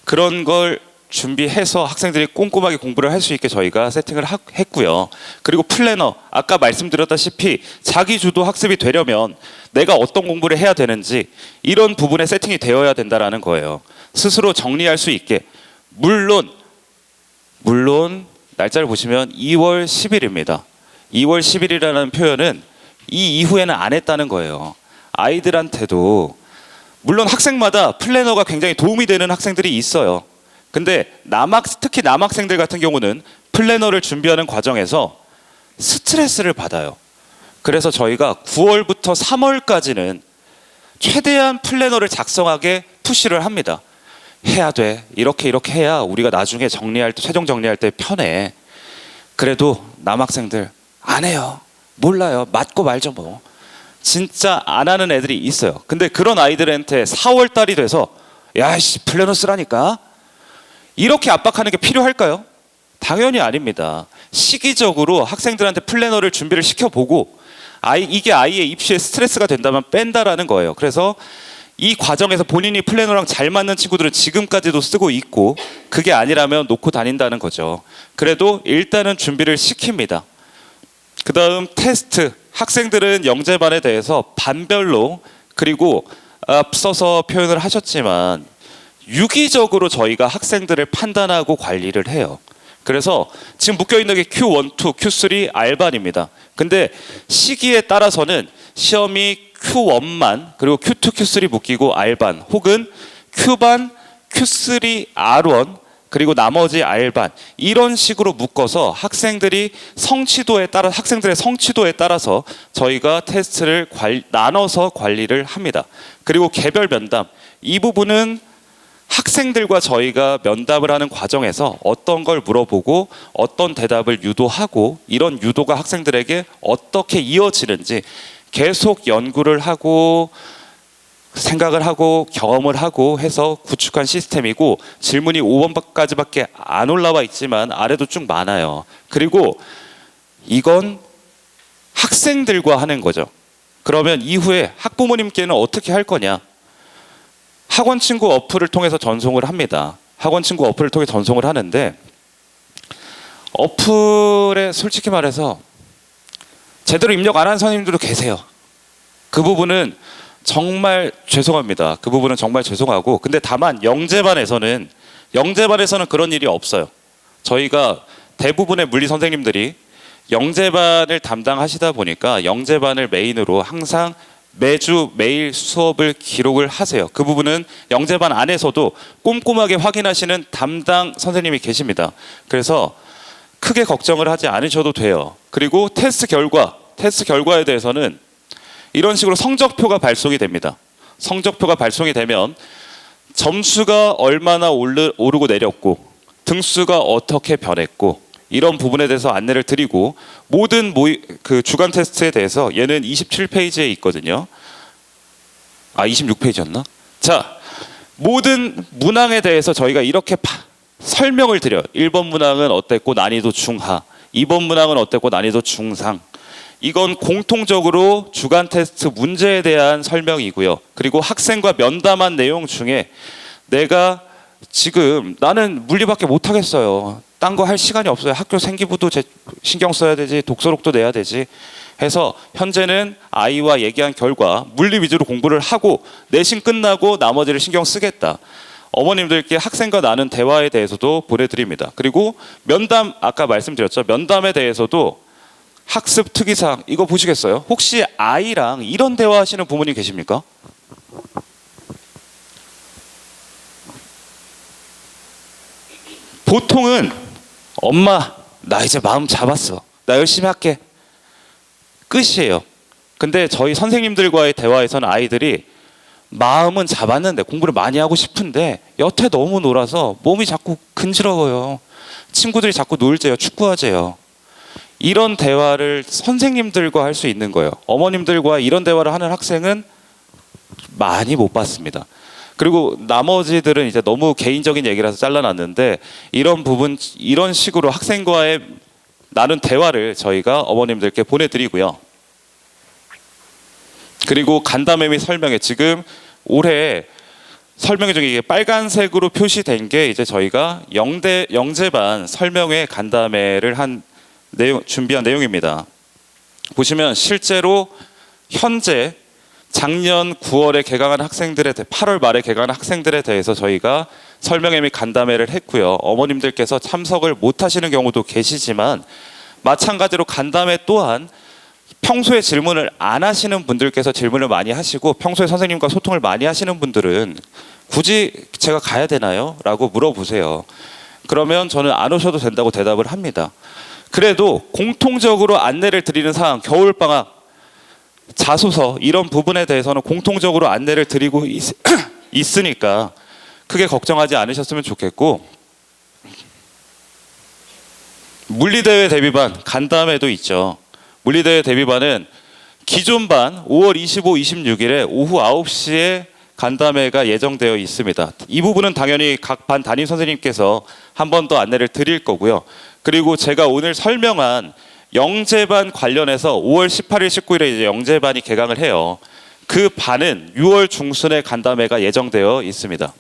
그런 걸 준비해서 학생들이 꼼꼼하게 공부를 할 수 있게 저희가 세팅을 했고요. 그리고 플래너, 아까 말씀드렸다시피 자기주도 학습이 되려면 내가 어떤 공부를 해야 되는지 이런 부분에 세팅이 되어야 된다는 거예요. 스스로 정리할 수 있게. 물론 날짜를 보시면 2월 10일입니다. 2월 10일이라는 표현은 이 이후에는 안 했다는 거예요. 아이들한테도 물론 학생마다 플래너가 굉장히 도움이 되는 학생들이 있어요. 근데 특히 남학생들 같은 경우는 플래너를 준비하는 과정에서 스트레스를 받아요. 그래서 저희가 9월부터 3월까지는 최대한 플래너를 작성하게 푸시를 합니다. 해야 돼. 이렇게 해야 우리가 나중에 정리할 때, 최종 정리할 때 편해. 그래도 남학생들 안 해요. 몰라요. 맞고 말죠 뭐. 진짜 안 하는 애들이 있어요. 근데 그런 아이들한테 4월 달이 돼서 야씨 플래너 쓰라니까 이렇게 압박하는 게 필요할까요? 당연히 아닙니다. 시기적으로 학생들한테 플래너를 준비를 시켜보고 이게 아이의 입시에 스트레스가 된다면 뺀다라는 거예요. 그래서 이 과정에서 본인이 플래너랑 잘 맞는 친구들은 지금까지도 쓰고 있고 그게 아니라면 놓고 다닌다는 거죠. 그래도 일단은 준비를 시킵니다. 그 다음 테스트. 학생들은 영재반에 대해서 반별로 그리고 앞서서 표현을 하셨지만 유기적으로 저희가 학생들을 판단하고 관리를 해요. 그래서 지금 묶여있는 게 Q1, 2, Q3 R반입니다. 근데 시기에 따라서는 시험이 Q1만 그리고 Q2, Q3 묶이고 R반 혹은 Q반, Q3 R1 그리고 나머지 R반 이런 식으로 묶어서 학생들의 성취도에 따라서 저희가 테스트를 나눠서 관리를 합니다. 그리고 개별 면담 이 부분은 학생들과 저희가 면담을 하는 과정에서 어떤 걸 물어보고 어떤 대답을 유도하고 이런 유도가 학생들에게 어떻게 이어지는지 계속 연구를 하고 생각을 하고 경험을 하고 해서 구축한 시스템이고 질문이 5번까지밖에 안 올라와 있지만 아래도 쭉 많아요. 그리고 이건 학생들과 하는 거죠. 그러면 이후에 학부모님께는 어떻게 할 거냐? 학원 친구 어플을 통해서 전송을 합니다. 학원 친구 어플을 통해 전송을 하는데 어플에 솔직히 말해서 제대로 입력 안 한 선생님들도 계세요. 그 부분은 정말 죄송합니다. 그 부분은 정말 죄송하고 근데 다만 영재반에서는 그런 일이 없어요. 저희가 대부분의 물리 선생님들이 영재반을 담당하시다 보니까 영재반을 메인으로 항상 매일 수업을 기록을 하세요. 그 부분은 영재반 안에서도 꼼꼼하게 확인하시는 담당 선생님이 계십니다. 그래서 크게 걱정을 하지 않으셔도 돼요. 그리고 테스트 결과에 대해서는 이런 식으로 성적표가 발송이 됩니다. 성적표가 발송이 되면 점수가 얼마나 오르고 내렸고 등수가 어떻게 변했고 이런 부분에 대해서 안내를 드리고 모든 그 주간 테스트에 대해서 얘는 27페이지에 있거든요. 26페이지였나? 자, 모든 문항에 대해서 저희가 이렇게 설명을 드려요. 1번 문항은 어땠고 난이도 중하, 2번 문항은 어땠고 난이도 중상. 이건 공통적으로 주간 테스트 문제에 대한 설명이고요. 그리고 학생과 면담한 내용 중에 내가 지금 나는 물리밖에 못하겠어요. 딴 거 할 시간이 없어요. 학교 생기부도 신경 써야 되지, 독서록도 내야 되지 해서 현재는 아이와 얘기한 결과 물리 위주로 공부를 하고 내신 끝나고 나머지를 신경 쓰겠다. 어머님들께 학생과 나눈 대화에 대해서도 보내드립니다. 그리고 면담 아까 말씀드렸죠. 면담에 대해서도 학습 특이사항 이거 보시겠어요? 혹시 아이랑 이런 대화하시는 부모님 계십니까? 보통은 엄마 나 이제 마음 잡았어. 나 열심히 할게. 끝이에요. 근데 저희 선생님들과의 대화에서는 아이들이 마음은 잡았는데 공부를 많이 하고 싶은데 여태 너무 놀아서 몸이 자꾸 근지러워요. 친구들이 자꾸 놀재요. 축구하재요. 이런 대화를 선생님들과 할 수 있는 거예요. 어머님들과 이런 대화를 하는 학생은 많이 못 봤습니다. 그리고 나머지들은 이제 너무 개인적인 얘기라서 잘라놨는데 이런 부분 이런 식으로 학생과의 나눈 대화를 저희가 어머님들께 보내드리고요. 그리고 간담회 및 설명회 지금 올해 설명회 중에 이게 빨간색으로 표시된 게 이제 저희가 영재반 설명회 간담회를 준비한 내용입니다. 보시면 실제로 현재 작년 9월에 개강한 8월 말에 개강한 학생들에 대해서 저희가 설명회 및 간담회를 했고요. 어머님들께서 참석을 못 하시는 경우도 계시지만 마찬가지로 간담회 또한 평소에 질문을 안 하시는 분들께서 질문을 많이 하시고 평소에 선생님과 소통을 많이 하시는 분들은 굳이 제가 가야 되나요? 라고 물어보세요. 그러면 저는 안 오셔도 된다고 대답을 합니다. 그래도 공통적으로 안내를 드리는 사항, 겨울방학, 자소서 이런 부분에 대해서는 공통적으로 안내를 드리고 있으니까 크게 걱정하지 않으셨으면 좋겠고, 물리대회 대비반 간담회도 있죠. 물리대회 대비반은 기존 반 5월 25, 26일에 오후 9시에 간담회가 예정되어 있습니다. 이 부분은 당연히 각 반 담임 선생님께서 한 번 더 안내를 드릴 거고요. 그리고 제가 오늘 설명한 영재반 관련해서 5월 18일, 19일에 이제 영재반이 개강을 해요. 그 반은 6월 중순에 간담회가 예정되어 있습니다.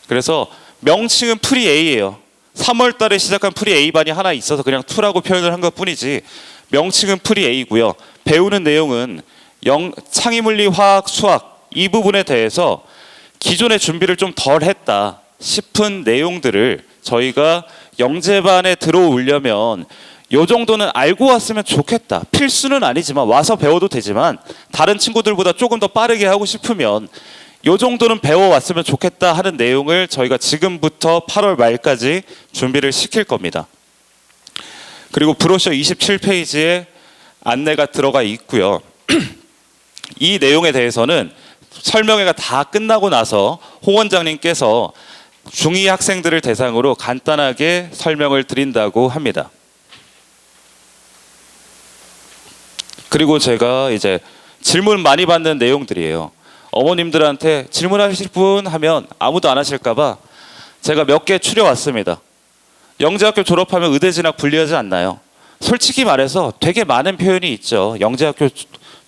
그래서 명칭은 프리 A예요. 3월 달에 시작한 프리 A반이 하나 있어서 그냥 2라고 표현을 한 것뿐이지 명칭은 프리 A고요. 배우는 내용은 창의물리, 화학, 수학 이 부분에 대해서 기존의 준비를 좀 덜 했다 싶은 내용들을 저희가 영재반에 들어오려면 요 정도는 알고 왔으면 좋겠다. 필수는 아니지만 와서 배워도 되지만 다른 친구들보다 조금 더 빠르게 하고 싶으면 요 정도는 배워왔으면 좋겠다 하는 내용을 저희가 지금부터 8월 말까지 준비를 시킬 겁니다. 그리고 브로셔 27페이지에 안내가 들어가 있고요. 이 내용에 대해서는 설명회가 다 끝나고 나서 홍 원장님께서 중2 학생들을 대상으로 간단하게 설명을 드린다고 합니다. 그리고 제가 이제 질문 많이 받는 내용들이에요. 어머님들한테 질문하실 분 하면 아무도 안 하실까봐 제가 몇 개 추려왔습니다. 영재학교 졸업하면 의대 진학 불리하지 않나요? 솔직히 말해서 되게 많은 표현이 있죠. 영재학교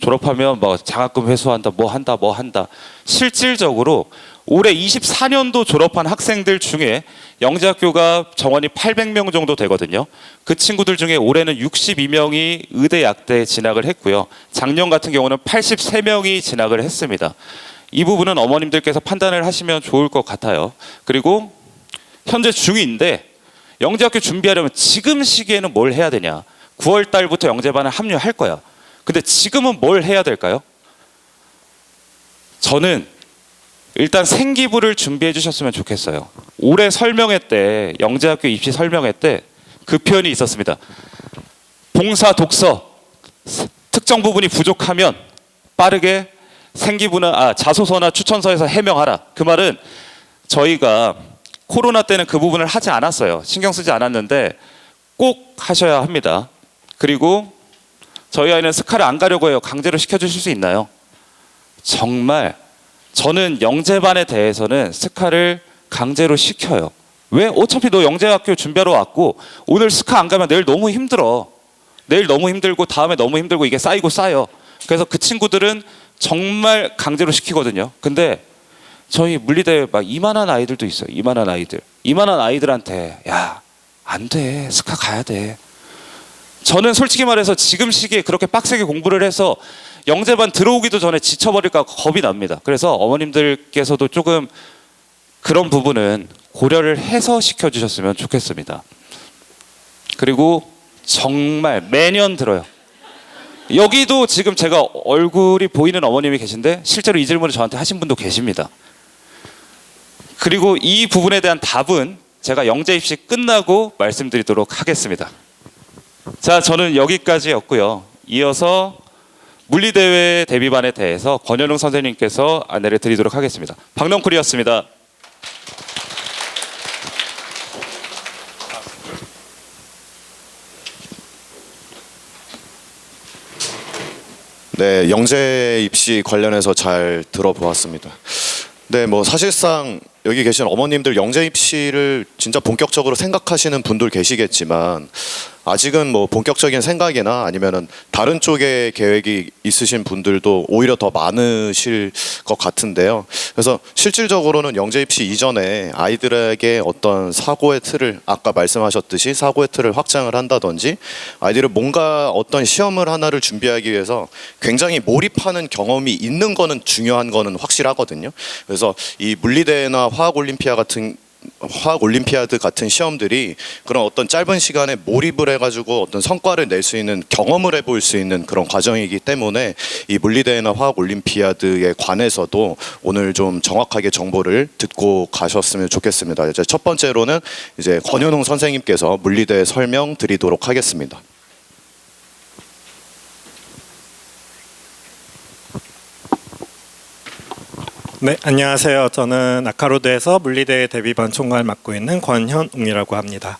졸업하면 뭐 장학금 회수한다, 뭐 한다. 실질적으로 올해 24년도 졸업한 학생들 중에 영재학교가 정원이 800명 정도 되거든요. 그 친구들 중에 올해는 62명이 의대 약대에 진학을 했고요. 작년 같은 경우는 83명이 진학을 했습니다. 이 부분은 어머님들께서 판단을 하시면 좋을 것 같아요. 그리고 현재 중2인데 영재학교 준비하려면 지금 시기에는 뭘 해야 되냐. 9월 달부터 영재반을 합류할 거야. 근데 지금은 뭘 해야 될까요? 저는 일단 생기부를 준비해 주셨으면 좋겠어요. 올해 설명회 때, 영재학교 입시 설명회 때 그 표현이 있었습니다. 봉사 독서 특정 부분이 부족하면 빠르게 생기부나 자소서나 추천서에서 해명하라. 그 말은 저희가 코로나 때는 그 부분을 하지 않았어요. 신경 쓰지 않았는데 꼭 하셔야 합니다. 그리고 저희 아이는 스카를 안 가려고 해요. 강제로 시켜주실 수 있나요? 정말 저는 영재반에 대해서는 스카를 강제로 시켜요. 왜? 어차피 너 영재학교 준비하러 왔고 오늘 스카 안 가면 내일 너무 힘들어. 내일 너무 힘들고 다음에 너무 힘들고 이게 쌓이고 쌓여. 그래서 그 친구들은 정말 강제로 시키거든요. 근데 저희 물리대회 막 이만한 아이들도 있어요. 이만한 아이들. 이만한 아이들한테 야, 안 돼. 스카 가야 돼. 저는 솔직히 말해서 지금 시기에 그렇게 빡세게 공부를 해서 영재반 들어오기도 전에 지쳐버릴까 겁이 납니다. 그래서 어머님들께서도 조금 그런 부분은 고려를 해서 시켜주셨으면 좋겠습니다. 그리고 정말 매년 들어요. 여기도 지금 제가 얼굴이 보이는 어머님이 계신데 실제로 이 질문을 저한테 하신 분도 계십니다. 그리고 이 부분에 대한 답은 제가 영재 입시 끝나고 말씀드리도록 하겠습니다. 자, 저는 여기까지였고요. 이어서 물리대회 대비반에 대해서 권현웅 선생님께서 안내를 드리도록 하겠습니다. 박명쿨이었습니다. 네, 영재 입시 관련해서 잘 들어보았습니다. 네, 뭐 사실상 여기 계신 어머님들 영재 입시를 진짜 본격적으로 생각하시는 분들 계시겠지만 아직은 뭐 본격적인 생각이나 아니면은 다른 쪽에 계획이 있으신 분들도 오히려 더 많으실 것 같은데요. 그래서 실질적으로는 영재 입시 이전에 아이들에게 어떤 사고의 틀을 아까 말씀하셨듯이 사고의 틀을 확장을 한다든지 아이들을 뭔가 어떤 시험을 하나를 준비하기 위해서 굉장히 몰입하는 경험이 있는 거는 중요한 거는 확실하거든요. 그래서 이 물리대회나 화학 올림피아 같은 화학 올림피아드 같은 시험들이 그런 어떤 짧은 시간에 몰입을 해가지고 어떤 성과를 낼 수 있는 경험을 해볼 수 있는 그런 과정이기 때문에 이 물리대회나 화학 올림피아드에 관해서도 오늘 좀 정확하게 정보를 듣고 가셨으면 좋겠습니다. 이제 첫 번째로는 이제 권현웅 선생님께서 물리대회 설명 드리도록 하겠습니다. 네, 안녕하세요. 저는 아카로드에서 물리대회 대비반 총괄 맡고 있는 권현웅이라고 합니다.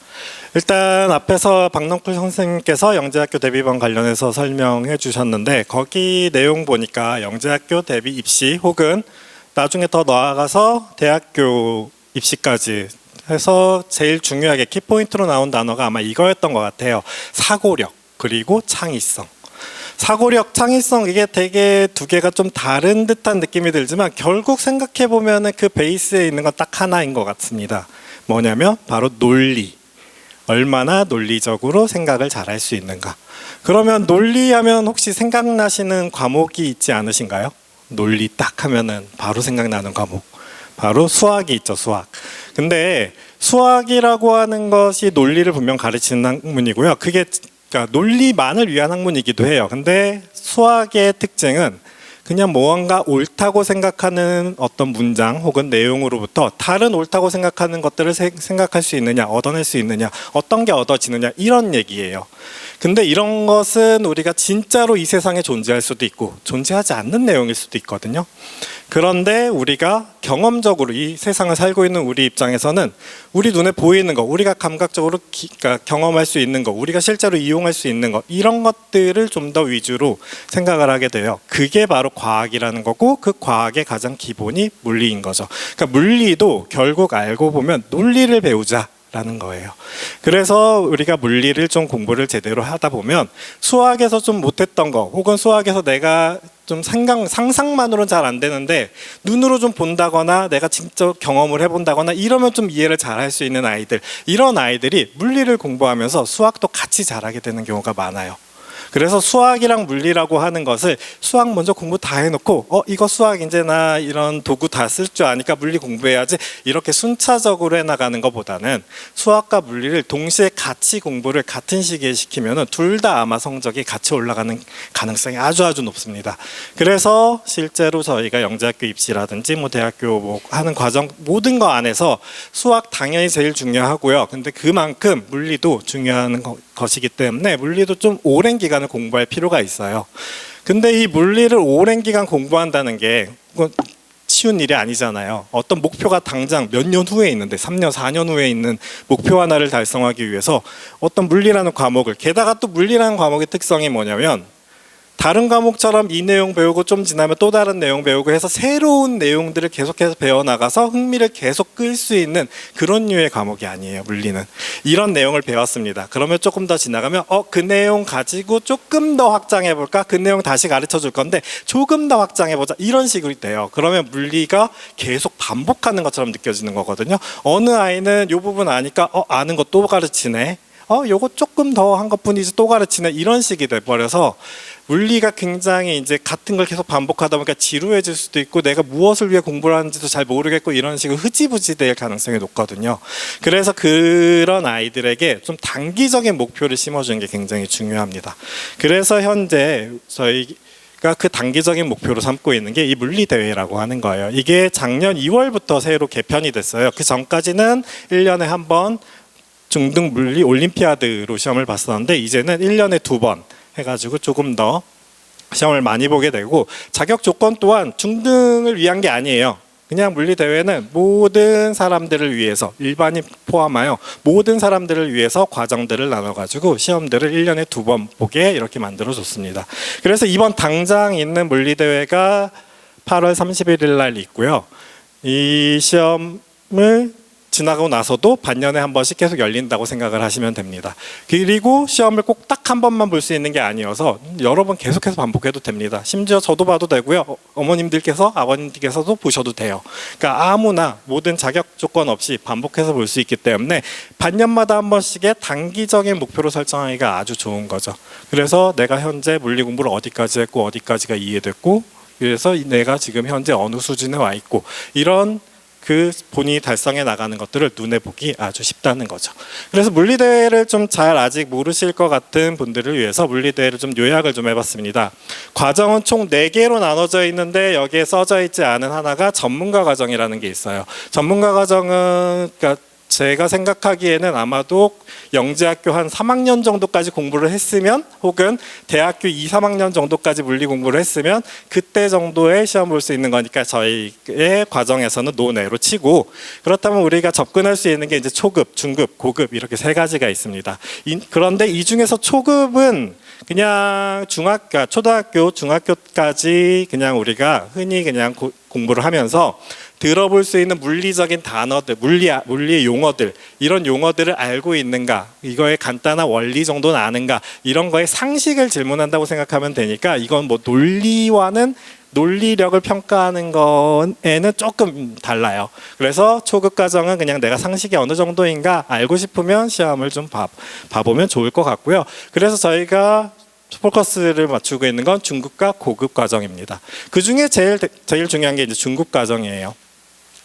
일단 앞에서 박넝쿨 선생님께서 영재학교 대비반 관련해서 설명해 주셨는데 거기 내용 보니까 영재학교 대비 입시 혹은 나중에 더 나아가서 대학교 입시까지 해서 제일 중요하게 키포인트로 나온 단어가 아마 이거였던 것 같아요. 사고력 그리고 창의성. 사고력, 창의성 이게 되게 두 개가 좀 다른 듯한 느낌이 들지만 결국 생각해 보면은 그 베이스에 있는 건 딱 하나인 것 같습니다. 뭐냐면 바로 논리. 얼마나 논리적으로 생각을 잘할 수 있는가. 그러면 논리하면 혹시 생각나시는 과목이 있지 않으신가요? 논리 딱 하면은 바로 생각나는 과목. 바로 수학이 있죠, 수학. 근데 수학이라고 하는 것이 논리를 분명 가르치는 학문이고요. 그게 그러니까 논리만을 위한 학문이기도 해요. 근데 수학의 특징은 그냥 무언가 옳다고 생각하는 어떤 문장 혹은 내용으로부터 다른 옳다고 생각하는 것들을 생각할 수 있느냐, 얻어낼 수 있느냐, 어떤 게 얻어지느냐 이런 얘기예요. 근데 이런 것은 우리가 진짜로 이 세상에 존재할 수도 있고 존재하지 않는 내용일 수도 있거든요. 그런데 우리가 경험적으로 이 세상을 살고 있는 우리 입장에서는 우리 눈에 보이는 거, 우리가 감각적으로 그러니까 경험할 수 있는 거, 우리가 실제로 이용할 수 있는 거 이런 것들을 좀 더 위주로 생각을 하게 돼요. 그게 바로 과학이라는 거고 그 과학의 가장 기본이 물리인 거죠. 그러니까 물리도 결국 알고 보면 논리를 배우자. 라는 거예요. 그래서 우리가 물리를 좀 공부를 제대로 하다 보면 수학에서 좀 못했던 거 혹은 수학에서 내가 좀 상상만으로는 잘 안 되는데 눈으로 좀 본다거나 내가 직접 경험을 해본다거나 이러면 좀 이해를 잘 할 수 있는 아이들, 이런 아이들이 물리를 공부하면서 수학도 같이 잘하게 되는 경우가 많아요. 그래서 수학이랑 물리라고 하는 것을 수학 먼저 공부 다 해놓고 이거 수학 이제 나 이런 도구 다 쓸 줄 아니까 물리 공부해야지 이렇게 순차적으로 해나가는 것보다는 수학과 물리를 동시에 같이 공부를 같은 시기에 시키면은 둘 다 아마 성적이 같이 올라가는 가능성이 아주 높습니다. 그래서 실제로 저희가 영재학교 입시라든지 뭐 대학교 뭐 하는 과정 모든 거 안에서 수학 당연히 제일 중요하고요. 근데 그만큼 물리도 중요한 것이기 때문에 물리도 좀 오랜 기간을 공부할 필요가 있어요. 근데 이 물리를 오랜 기간 공부한다는 게 쉬운 일이 아니잖아요. 어떤 목표가 당장 몇 년 후에 있는데 3년, 4년 후에 있는 목표 하나를 달성하기 위해서 어떤 물리라는 과목을 게다가 또 물리라는 과목의 특성이 뭐냐면 다른 과목처럼 이 내용 배우고 좀 지나면 또 다른 내용 배우고 해서 새로운 내용들을 계속해서 배워나가서 흥미를 계속 끌 수 있는 그런 류의 과목이 아니에요. 물리는 이런 내용을 배웠습니다. 그러면 조금 더 지나가면 그 내용 가지고 조금 더 확장해볼까? 그 내용 다시 가르쳐 줄 건데 조금 더 확장해보자 이런 식으로 돼요. 그러면 물리가 계속 반복하는 것처럼 느껴지는 거거든요. 어느 아이는 이 부분 아니까 아는 거 또 가르치네, 요거 조금 더 한 것뿐이지 또 가르치네 이런 식이 돼버려서 물리가 굉장히 이제 같은 걸 계속 반복하다 보니까 지루해질 수도 있고 내가 무엇을 위해 공부를 하는지도 잘 모르겠고 이런 식으로 흐지부지 될 가능성이 높거든요. 그래서 그런 아이들에게 좀 단기적인 목표를 심어주는 게 굉장히 중요합니다. 그래서 현재 저희가 그 단기적인 목표로 삼고 있는 게 이 물리대회라고 하는 거예요. 이게 작년 2월부터 새로 개편이 됐어요. 그 전까지는 1년에 한 번 중등 물리 올림피아드로 시험을 봤었는데 이제는 1년에 2번 해가지고 조금 더 시험을 많이 보게 되고 자격 조건 또한 중등을 위한 게 아니에요. 그냥 물리대회는 모든 사람들을 위해서 일반인 포함하여 모든 사람들을 위해서 과정들을 나눠가지고 시험들을 1년에 2번 보게 이렇게 만들어줬습니다. 그래서 이번 당장 있는 물리대회가 8월 31일 날 있고요. 이 시험을 지나가고 나서도 반년에 한 번씩 계속 열린다고 생각을 하시면 됩니다. 그리고 시험을 꼭 딱 한 번만 볼 수 있는 게 아니어서 여러 번 계속해서 반복해도 됩니다. 심지어 저도 봐도 되고요. 어머님들께서 아버님들께서도 보셔도 돼요. 그러니까 아무나 모든 자격 조건 없이 반복해서 볼 수 있기 때문에 반년마다 한 번씩의 단기적인 목표로 설정하기가 아주 좋은 거죠. 그래서 내가 현재 물리 공부를 어디까지 했고 어디까지가 이해됐고 그래서 내가 지금 현재 어느 수준에 와 있고 이런 그 본인이 달성해 나가는 것들을 눈에 보기 아주 쉽다는 거죠. 그래서 물리대회를 좀 잘 아직 모르실 것 같은 분들을 위해서 물리대회를 좀 요약을 좀 해봤습니다. 과정은 총 4개로 나눠져 있는데 여기에 써져 있지 않은 하나가 전문가 과정이라는 게 있어요. 전문가 과정은 그러니까 제가 생각하기에는 아마도 영재학교 한 3학년 정도까지 공부를 했으면 혹은 대학교 2, 3학년 정도까지 물리 공부를 했으면 그때 정도의 시험 볼 수 있는 거니까 저희의 과정에서는 논외로 치고, 그렇다면 우리가 접근할 수 있는 게 이제 초급, 중급, 고급 이렇게 3가지가 있습니다. 그런데 이 중에서 초급은 그냥 초등학교, 중학교까지 그냥 우리가 흔히 그냥 공부를 하면서 들어볼 수 있는 물리적인 단어들, 물리의 용어들, 이런 용어들을 알고 있는가, 이거의 간단한 원리 정도는 아는가, 이런 거에 상식을 질문한다고 생각하면 되니까 이건 뭐 논리력을 평가하는 거에는 조금 달라요. 그래서 초급 과정은 그냥 내가 상식이 어느 정도인가 알고 싶으면 시험을 좀 봐보면 좋을 것 같고요. 그래서 저희가 포커스를 맞추고 있는 건 중급과 고급 과정입니다. 그 중에 제일 중요한 게 이제 중급 과정이에요.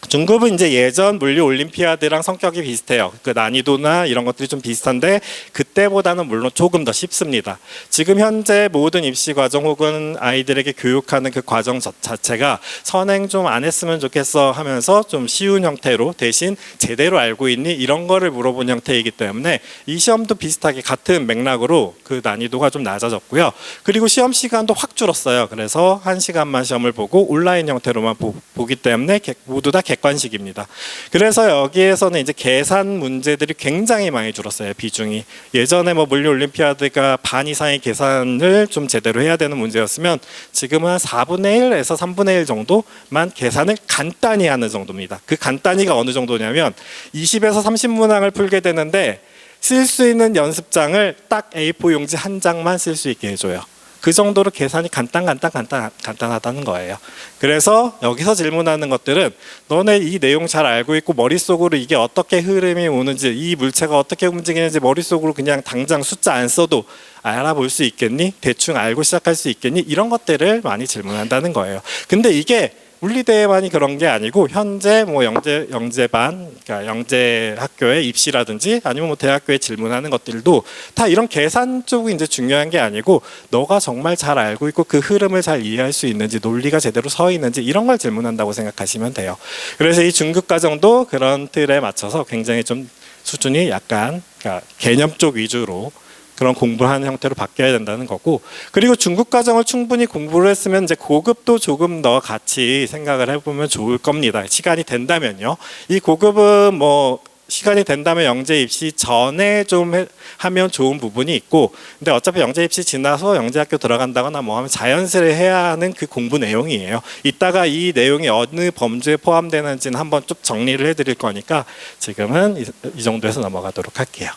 중급은 이제 예전 물리 올림피아드랑 성격이 비슷해요. 그 난이도나 이런 것들이 좀 비슷한데 그때보다는 물론 조금 더 쉽습니다. 지금 현재 모든 입시 과정 혹은 아이들에게 교육하는 그 과정 자체가 선행 좀 안 했으면 좋겠어 하면서 좀 쉬운 형태로, 대신 제대로 알고 있니? 이런 거를 물어본 형태이기 때문에 이 시험도 비슷하게 같은 맥락으로 그 난이도가 좀 낮아졌고요. 그리고 시험 시간도 확 줄었어요. 그래서 1시간만 시험을 보고 온라인 형태로만 보기 때문에 모두 다 객관식입니다. 그래서 여기에서는 이제 계산 문제들이 굉장히 많이 줄었어요. 비중이. 예전에 뭐 물리 올림피아드가 반 이상의 계산을 좀 제대로 해야 되는 문제였으면 지금은 한 4분의 1에서 3분의 1 정도만 계산을 간단히 하는 정도입니다. 그 간단히가 어느 정도냐면 20에서 30문항을 풀게 되는데 쓸 수 있는 연습장을 딱 A4 용지 한 장만 쓸 수 있게 해줘요. 그 정도로 계산이 간단하다는 거예요. 그래서 여기서 질문하는 것들은 너네 이 내용 잘 알고 있고 머릿속으로 이게 어떻게 흐름이 오는지, 이 물체가 어떻게 움직이는지 머릿속으로 그냥 당장 숫자 안 써도 알아볼 수 있겠니? 대충 알고 시작할 수 있겠니? 이런 것들을 많이 질문한다는 거예요. 근데 이게 물리대회만이 그런 게 아니고 현재 뭐 영재반, 그러니까 영재 학교의 입시라든지 아니면 뭐 대학교에 질문하는 것들도 다 이런 계산 쪽이 이제 중요한 게 아니고 너가 정말 잘 알고 있고 그 흐름을 잘 이해할 수 있는지, 논리가 제대로 서 있는지 이런 걸 질문한다고 생각하시면 돼요. 그래서 이 중급 과정도 그런 틀에 맞춰서 굉장히 좀 수준이 약간 그러니까 개념 쪽 위주로 그런 공부하는 형태로 바뀌어야 된다는 거고, 그리고 중급 과정을 충분히 공부를 했으면 이제 고급도 조금 더 같이 생각을 해보면 좋을 겁니다. 시간이 된다면요. 이 고급은 뭐 시간이 된다면 영재 입시 전에 좀 하면 좋은 부분이 있고, 근데 어차피 영재 입시 지나서 영재학교 들어간다거나 뭐 하면 자연스레 해야 하는 그 공부 내용이에요. 이따가 이 내용이 어느 범주에 포함되는지는 한번 쭉 정리를 해드릴 거니까 지금은 이 정도에서 넘어가도록 할게요.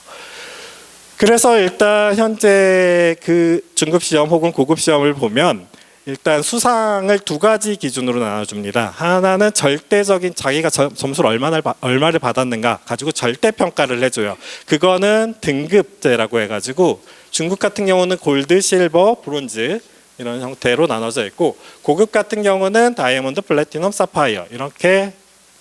그래서 일단 현재 그 중급 시험 혹은 고급 시험을 보면 일단 수상을 2가지 기준으로 나눠줍니다. 하나는 절대적인 자기가 점수를 얼마를 받았는가 가지고 절대 평가를 해줘요. 그거는 등급제라고 해가지고 중급 같은 경우는 골드, 실버, 브론즈 이런 형태로 나눠져 있고, 고급 같은 경우는 다이아몬드, 플래티넘, 사파이어 이렇게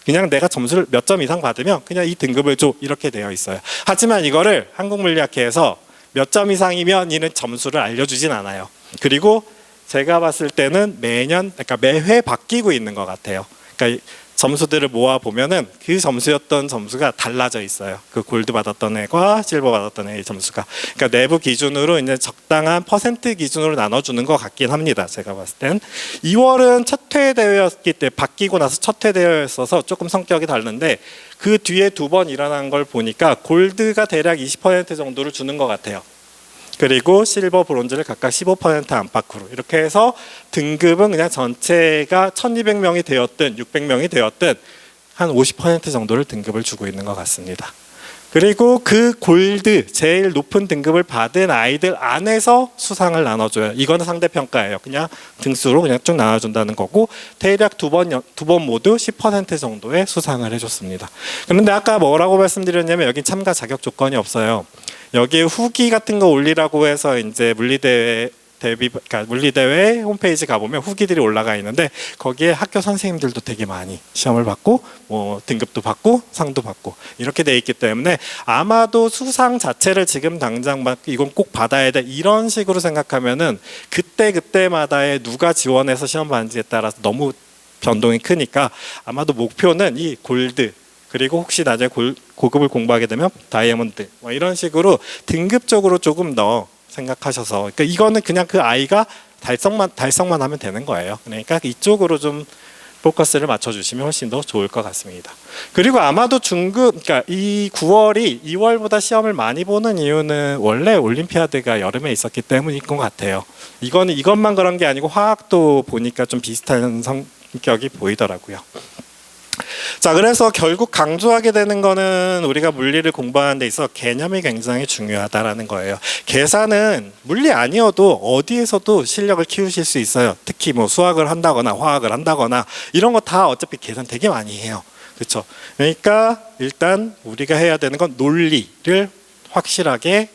그냥 내가 점수를 몇 점 이상 받으면 그냥 이 등급을 줘 이렇게 되어 있어요. 하지만 이거를 한국물리학회에서 몇 점 이상이면 이는 점수를 알려주진 않아요. 그리고 제가 봤을 때는 그러니까 매회 바뀌고 있는 것 같아요. 그러니까 점수들을 모아 보면은 그 점수였던 점수가 달라져 있어요. 그 골드 받았던 애과 실버 받았던 애의 점수가. 그러니까 내부 기준으로 이제 적당한 퍼센트 기준으로 나눠주는 것 같긴 합니다. 제가 봤을 땐 2월은 첫 회 대회였기 때문에 바뀌고 나서 첫 회 대회였어서 조금 성격이 다른데 그 뒤에 2번 일어난 걸 보니까 골드가 대략 20% 정도를 주는 것 같아요. 그리고 실버, 브론즈를 각각 15% 안팎으로 이렇게 해서 등급은 그냥 전체가 1200명이 되었든 600명이 되었든 한 50% 정도를 등급을 주고 있는 것 같습니다. 그리고 그 골드, 제일 높은 등급을 받은 아이들 안에서 수상을 나눠줘요. 이거는 상대평가예요. 그냥 등수로 그냥 쭉 나눠준다는 거고, 대략 두 번 모두 10% 정도의 수상을 해줬습니다. 그런데 아까 뭐라고 말씀드렸냐면 여기 참가 자격 조건이 없어요. 여기에 후기 같은 거 올리라고 해서 이제 물리대회 그러니까 물리대회 홈페이지 가보면 후기들이 올라가 있는데 거기에 학교 선생님들도 되게 많이 시험을 받고 뭐 등급도 받고 상도 받고 이렇게 돼 있기 때문에 아마도 수상 자체를 지금 당장 막 이건 꼭 받아야 돼 이런 식으로 생각하면은 그때마다의 누가 지원해서 시험 받는지에 따라서 너무 변동이 크니까 아마도 목표는 이 골드 그리고 혹시 나중에 고급을 공부하게 되면 다이아몬드 뭐 이런 식으로 등급적으로 조금 더 생각하셔서 그러니까 이거는 그냥 그 아이가 달성만 하면 되는 거예요. 그러니까 이쪽으로 좀 포커스를 맞춰주시면 훨씬 더 좋을 것 같습니다. 그리고 아마도 그러니까 이 9월이 2월보다 시험을 많이 보는 이유는 원래 올림피아드가 여름에 있었기 때문인 것 같아요. 이것만 그런 게 아니고 화학도 보니까 좀 비슷한 성격이 보이더라고요. 자, 그래서 결국 강조하게 되는 거는 우리가 물리를 공부하는 데 있어 개념이 굉장히 중요하다라는 거예요. 계산은 물리 아니어도 어디에서도 실력을 키우실 수 있어요. 특히 뭐 수학을 한다거나 화학을 한다거나 이런 거 다 어차피 계산 되게 많이 해요. 그렇죠? 그러니까 일단 우리가 해야 되는 건 논리를 확실하게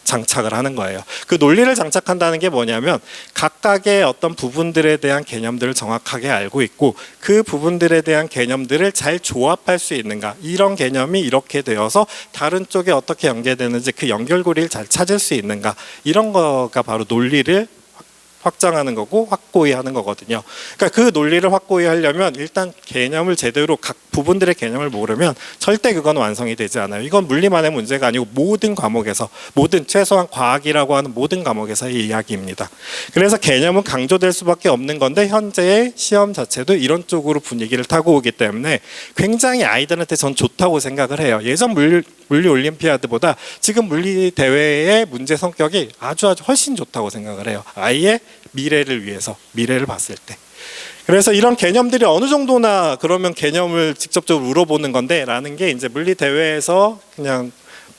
장착을 하는 거예요. 그 논리를 장착한다는 게 뭐냐면 각각의 어떤 부분들에 대한 개념들을 정확하게 알고 있고 그 부분들에 대한 개념들을 잘 조합할 수 있는가 이런 개념이 이렇게 되어서 다른 쪽에 어떻게 연계되는지 그 연결고리를 잘 찾을 수 있는가 이런 거가 바로 논리를 확장하는 거고 확고히 하는 거거든요. 그러니까 그 논리를 확고히 하려면 일단 개념을 제대로 각 부분들의 개념을 모르면 절대 그건 완성이 되지 않아요. 이건 물리만의 문제가 아니고 모든 과목에서 최소한 과학이라고 하는 모든 과목에서의 이야기입니다. 그래서 개념은 강조될 수밖에 없는 건데 현재의 시험 자체도 이런 쪽으로 분위기를 타고 오기 때문에 굉장히 아이들한테 전 좋다고 생각을 해요. 예전 물리 올림피아드보다 지금 물리 대회의 문제 성격이 아주 훨씬 좋다고 생각을 해요. 아이의 미래를 위해서 미래를 봤을 때. 그래서 이런 개념들이 어느 정도나 그러면 개념을 직접적으로 물어보는 건데 라는 게 이제 물리 대회에서 그냥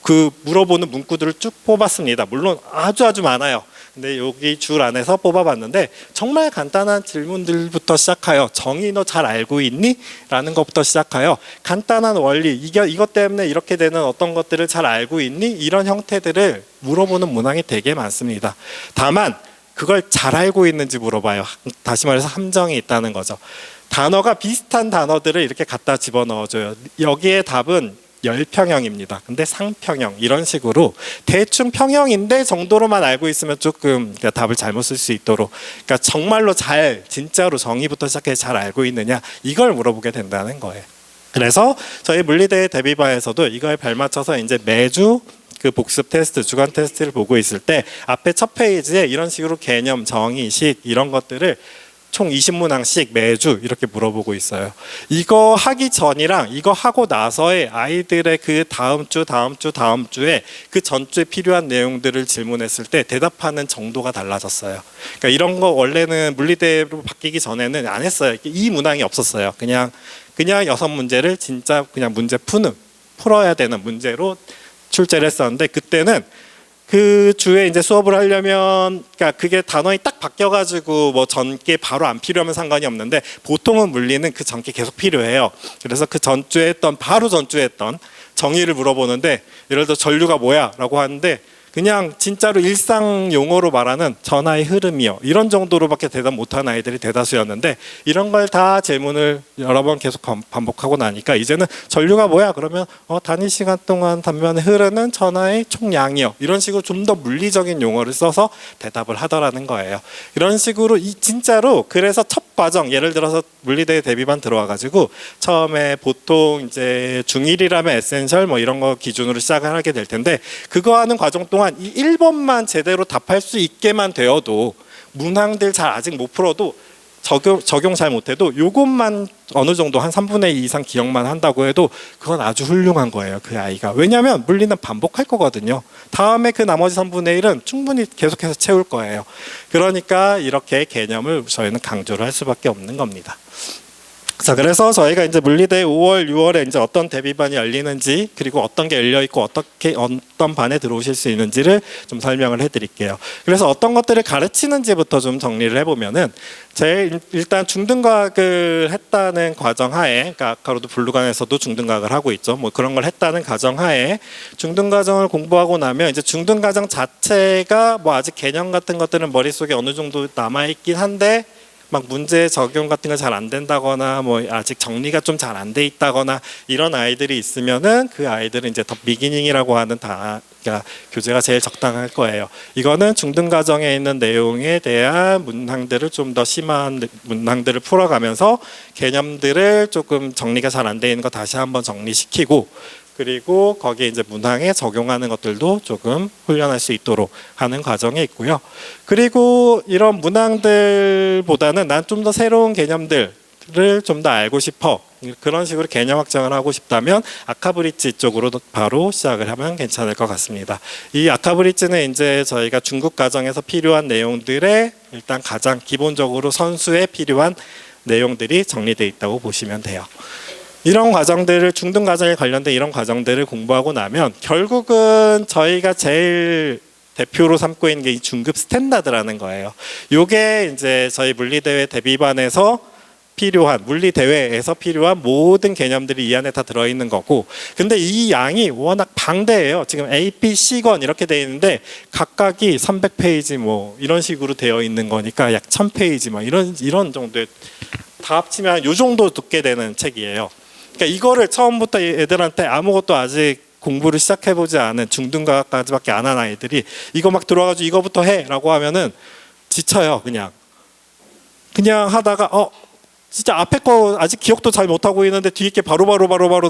그 물어보는 문구들을 쭉 뽑았습니다. 물론 아주 많아요. 근데 여기 줄 안에서 뽑아봤는데 정말 간단한 질문들부터 시작하여 정의 너 잘 알고 있니? 라는 것부터 시작하여 간단한 원리 이것 때문에 이렇게 되는 어떤 것들을 잘 알고 있니? 이런 형태들을 물어보는 문항이 되게 많습니다. 다만 그걸 잘 알고 있는지 물어봐요. 다시 말해서 함정이 있다는 거죠. 단어가 비슷한 단어들을 이렇게 갖다 집어넣어줘요. 여기에 답은 열평형입니다. 근데 상평형 이런 식으로 대충 평형인데 정도로만 알고 있으면 조금 답을 잘못 쓸 수 있도록 그러니까 정말로 진짜로 정의부터 시작해서 잘 알고 있느냐 이걸 물어보게 된다는 거예요. 그래서 저희 물리대회 대비반에서도 이거에 발맞춰서 이제 매주 그 복습 테스트, 주간 테스트를 보고 있을 때 앞에 첫 페이지에 이런 식으로 개념, 정의, 식 이런 것들을 총 20문항씩 매주 이렇게 물어보고 있어요. 이거 하기 전이랑 이거 하고 나서의 아이들의 그 다음 주에 그 전주에 필요한 내용들을 질문했을 때 대답하는 정도가 달라졌어요. 그러니까 이런 거 원래는 물리대로 바뀌기 전에는 안 했어요. 이 문항이 없었어요. 그냥 6문제를 진짜 그냥 문제 풀어야 되는 문제로 출제를 했었는데 그때는 그 주에 이제 수업을 하려면 그러니까 그게 단원이 딱 바뀌어가지고 뭐 전께 바로 안 필요하면 상관이 없는데 보통은 물리는 그 전께 계속 필요해요. 그래서 그 바로 전주에 했던 정의를 물어보는데 예를 들어 전류가 뭐야?라고 하는데 그냥 진짜로 일상 용어로 말하는 전하의 흐름이요. 이런 정도로밖에 대답 못한 아이들이 대다수였는데 이런 걸 다 질문을 여러 번 계속 반복하고 나니까 이제는 전류가 뭐야? 그러면 단위 시간 동안 단면에 흐르는 전하의 총량이요. 이런 식으로 좀 더 물리적인 용어를 써서 대답을 하더라는 거예요. 이런 식으로 진짜로 그래서 첫 과정 예를 들어서 물리대회 대비반 들어와가지고 처음에 보통 이제 중1이라면 에센셜 뭐 이런 거 기준으로 시작을 하게 될 텐데 그거 하는 과정 동안 이 1번만 제대로 답할 수 있게만 되어도 문항들 잘 아직 못 풀어도 적용 잘 못해도 요것만 어느 정도 한 3분의 2 이상 기억만 한다고 해도 그건 아주 훌륭한 거예요. 그 아이가. 왜냐하면 물리는 반복할 거거든요. 다음에 그 나머지 3분의 1은 충분히 계속해서 채울 거예요. 그러니까 이렇게 개념을 저희는 강조를 할 수밖에 없는 겁니다. 자, 그래서 저희가 이제 물리대 5월, 6월에 이제 어떤 대비반이 열리는지, 그리고 어떤 게 열려 있고 어떤 반에 들어오실 수 있는지를 좀 설명을 해드릴게요. 그래서 어떤 것들을 가르치는지부터 좀 정리를 해보면은, 제일 일단 중등과학을 했다는 과정하에, 그러니까 아까로도 블루관에서도 중등과학을 하고 있죠. 뭐 그런 걸 했다는 가정하에 중등과정을 공부하고 나면 이제 중등과정 자체가 뭐 아직 개념 같은 것들은 머릿속에 어느 정도 남아 있긴 한데. 막 문제 적용 같은 거 잘 안 된다거나 뭐 아직 정리가 좀 잘 안 돼 있다거나 이런 아이들이 있으면은 그 아이들은 이제 더 비기닝이라고 하는 그러니까 교재가 제일 적당할 거예요. 이거는 중등 과정에 있는 내용에 대한 문항들을 좀 더 심한 문항들을 풀어가면서 개념들을 조금 정리가 잘 안 돼 있는 거 다시 한번 정리시키고, 그리고 거기에 이제 문항에 적용하는 것들도 조금 훈련할 수 있도록 하는 과정에 있고요. 그리고 이런 문항들보다는 난 좀 더 새로운 개념들을 좀 더 알고 싶어. 그런 식으로 개념 확장을 하고 싶다면 아카브리지 쪽으로 바로 시작을 하면 괜찮을 것 같습니다. 이 아카브리지는 이제 저희가 중급 과정에서 필요한 내용들의 일단 가장 기본적으로 선수에 필요한 내용들이 정리되어 있다고 보시면 돼요. 이런 과정들을 중등 과정에 관련된 이런 과정들을 공부하고 나면 결국은 저희가 제일 대표로 삼고 있는 게 이 중급 스탠다드라는 거예요. 요게 이제 저희 물리대회 대비반에서 필요한 물리대회에서 필요한 모든 개념들이 이 안에 다 들어있는 거고, 근데 이 양이 워낙 방대해요. 지금 A, B, C권 이렇게 되어 있는데 각각이 300페이지 뭐 이런 식으로 되어 있는 거니까 약 1000페이지 막 이런 정도의, 다 합치면 요 정도 두께 되는 책이에요. 그러니까 이거를 처음부터 애들한테 아무것도 아직 공부를 시작해보지 않은 중등과학까지밖에 안 한 아이들이 이거 막 들어와가지고 이거부터 해라고 하면은 지쳐요. 그냥 하다가 진짜 앞에 거 아직 기억도 잘 못하고 있는데 뒤에 게 바로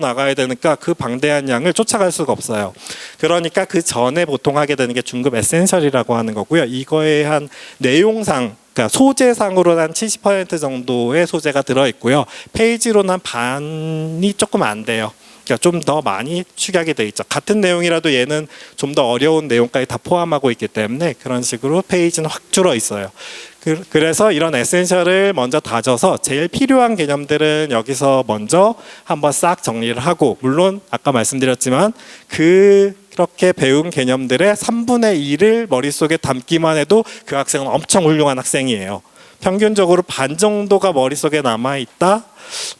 나가야 되니까 그 방대한 양을 쫓아갈 수가 없어요. 그러니까 그 전에 보통 하게 되는 게 중급 에센셜이라고 하는 거고요. 이거에 한 내용상, 그러니까 소재상으로는 한 70% 정도의 소재가 들어있고요. 페이지로는 한 반이 조금 안 돼요. 그러니까 좀 더 많이 축약이 돼 있죠. 같은 내용이라도 얘는 좀 더 어려운 내용까지 다 포함하고 있기 때문에 그런 식으로 페이지는 확 줄어 있어요. 그래서 이런 에센셜을 먼저 다져서 제일 필요한 개념들은 여기서 먼저 한번 싹 정리를 하고, 물론 아까 말씀드렸지만 그렇게 배운 개념들의 3분의 1을 머릿속에 담기만 해도 그 학생은 엄청 훌륭한 학생이에요. 평균적으로 반 정도가 머릿속에 남아있다?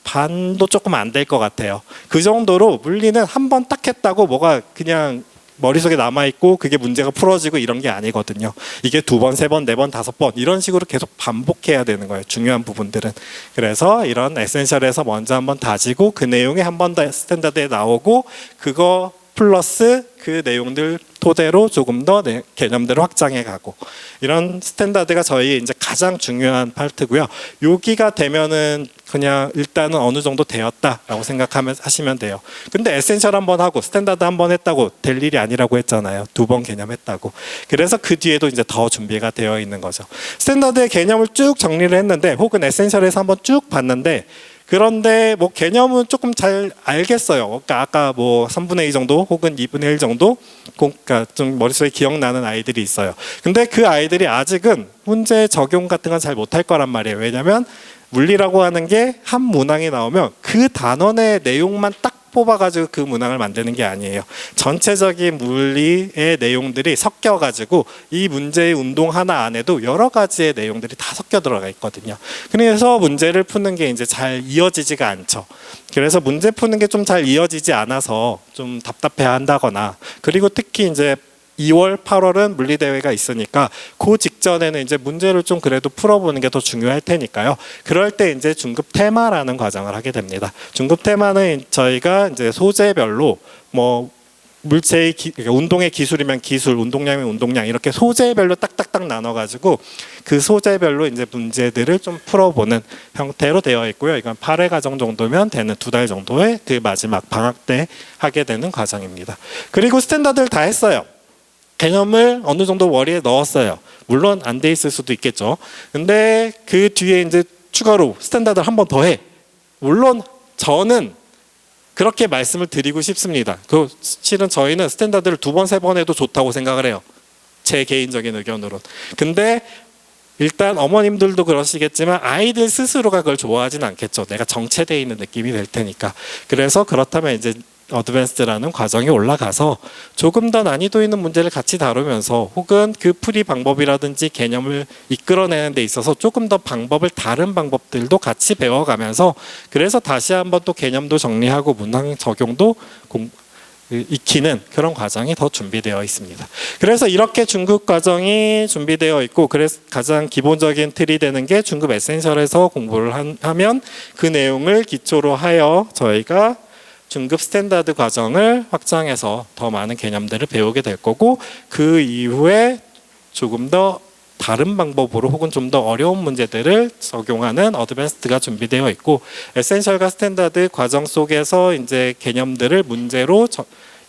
반도 조금 안 될 것 같아요. 그 정도로 물리는 한 번 딱 했다고 뭐가 그냥 머릿속에 남아있고 그게 문제가 풀어지고 이런 게 아니거든요. 이게 2번, 3번, 4번, 5번 이런 식으로 계속 반복해야 되는 거예요. 중요한 부분들은. 그래서 이런 에센셜에서 먼저 한번 다지고 그 내용이 한 번 더 스탠다드에 나오고 그거 플러스 그 내용들 토대로 조금 더 개념들을 확장해 가고, 이런 스탠다드가 저희 이제 가장 중요한 파트고요. 여기가 되면은 그냥 일단은 어느 정도 되었다라고 생각하면 하시면 돼요. 근데 에센셜 한번 하고 스탠다드 한번 했다고 될 일이 아니라고 했잖아요. 2번 개념했다고. 그래서 그 뒤에도 이제 더 준비가 되어 있는 거죠. 스탠다드의 개념을 쭉 정리를 했는데, 혹은 에센셜에서 한번 쭉 봤는데, 그런데 뭐 개념은 조금 잘 알겠어요. 그러니까 아까 뭐 3분의 2 정도 혹은 2분의 1 정도, 그러니까 좀 머릿속에 기억나는 아이들이 있어요. 근데 그 아이들이 아직은 문제 적용 같은 건 잘 못할 거란 말이에요. 왜냐하면 물리라고 하는 게 한 문항이 나오면 그 단원의 내용만 딱 뽑아가지고 그 문항을 만드는 게 아니에요. 전체적인 물리의 내용들이 섞여가지고 이 문제의 운동 하나 안에도 여러 가지의 내용들이 다 섞여 들어가 있거든요. 그래서 문제를 푸는 게 이제 잘 이어지지가 않죠. 그래서 문제 푸는 게 좀 잘 이어지지 않아서 좀 답답해 한다거나, 그리고 특히 이제 2월, 8월은 물리대회가 있으니까 그 직전에는 이제 문제를 좀 그래도 풀어보는 게 더 중요할 테니까요. 그럴 때 이제 중급 테마라는 과정을 하게 됩니다. 중급 테마는 저희가 이제 소재별로 뭐 물체의 운동의 기술이면 기술, 운동량이면 운동량 이렇게 소재별로 딱딱딱 나눠가지고 그 소재별로 이제 문제들을 좀 풀어보는 형태로 되어 있고요. 이건 8회 과정 정도면 되는 2달 정도의 그 마지막 방학 때 하게 되는 과정입니다. 그리고 스탠다드를 다 했어요. 개념을 어느 정도 머리에 넣었어요. 물론 안 돼 있을 수도 있겠죠. 근데 그 뒤에 이제 추가로 스탠다드를 한 번 더 해. 물론 저는 그렇게 말씀을 드리고 싶습니다. 실은 저희는 스탠다드를 2번, 3번 해도 좋다고 생각을 해요. 제 개인적인 의견으로. 근데 일단 어머님들도 그러시겠지만 아이들 스스로가 그걸 좋아하진 않겠죠. 내가 정체되어 있는 느낌이 될 테니까. 그래서 그렇다면 이제 어드밴스드라는 과정이 올라가서 조금 더 난이도 있는 문제를 같이 다루면서 혹은 그 풀이 방법이라든지 개념을 이끌어내는 데 있어서 조금 더 방법을 다른 방법들도 같이 배워가면서 그래서 다시 한번 또 개념도 정리하고 문항 적용도 익히는 그런 과정이 더 준비되어 있습니다. 그래서 이렇게 중급 과정이 준비되어 있고 그래서 가장 기본적인 틀이 되는 게 중급 에센셜에서 공부를 하면 그 내용을 기초로 하여 저희가 중급 스탠다드 과정을 확장해서 더 많은 개념들을 배우게 될 거고 그 이후에 조금 더 다른 방법으로 혹은 좀 더 어려운 문제들을 적용하는 어드밴스드가 준비되어 있고 에센셜과 스탠다드 과정 속에서 이제 개념들을 문제로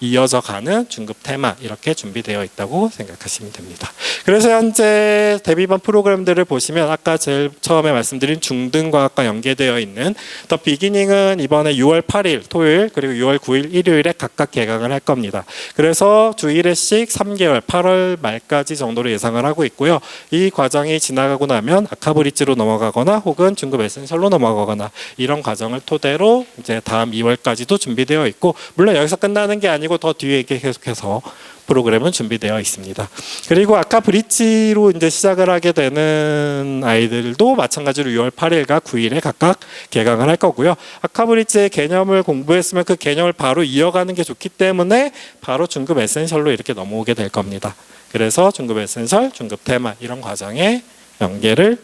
이어져 가는 중급 테마 이렇게 준비되어 있다고 생각하시면 됩니다. 그래서 현재 대비반 프로그램들을 보시면 아까 제일 처음에 말씀드린 중등과학과 연계되어 있는 더 비기닝은 이번에 6월 8일 토요일 그리고 6월 9일 일요일에 각각 개강을 할 겁니다. 그래서 주 1회씩 3개월 8월 말까지 정도로 예상을 하고 있고요. 이 과정이 지나가고 나면 아카브리지로 넘어가거나 혹은 중급 에센셜로 넘어가거나 이런 과정을 토대로 이제 다음 2월까지도 준비되어 있고 물론 여기서 끝나는 게 아니고 더 뒤에 계속해서 프로그램은 준비되어 있습니다. 그리고 아까 브릿지로 이제 시작을 하게 되는 아이들도 마찬가지로 6월 8일과 9일에 각각 개강을 할 거고요. 아까 브릿지의 개념을 공부했으면 그 개념을 바로 이어가는 게 좋기 때문에 바로 중급 에센셜로 이렇게 넘어오게 될 겁니다. 그래서 중급 에센셜, 중급 테마 이런 과정의 연계를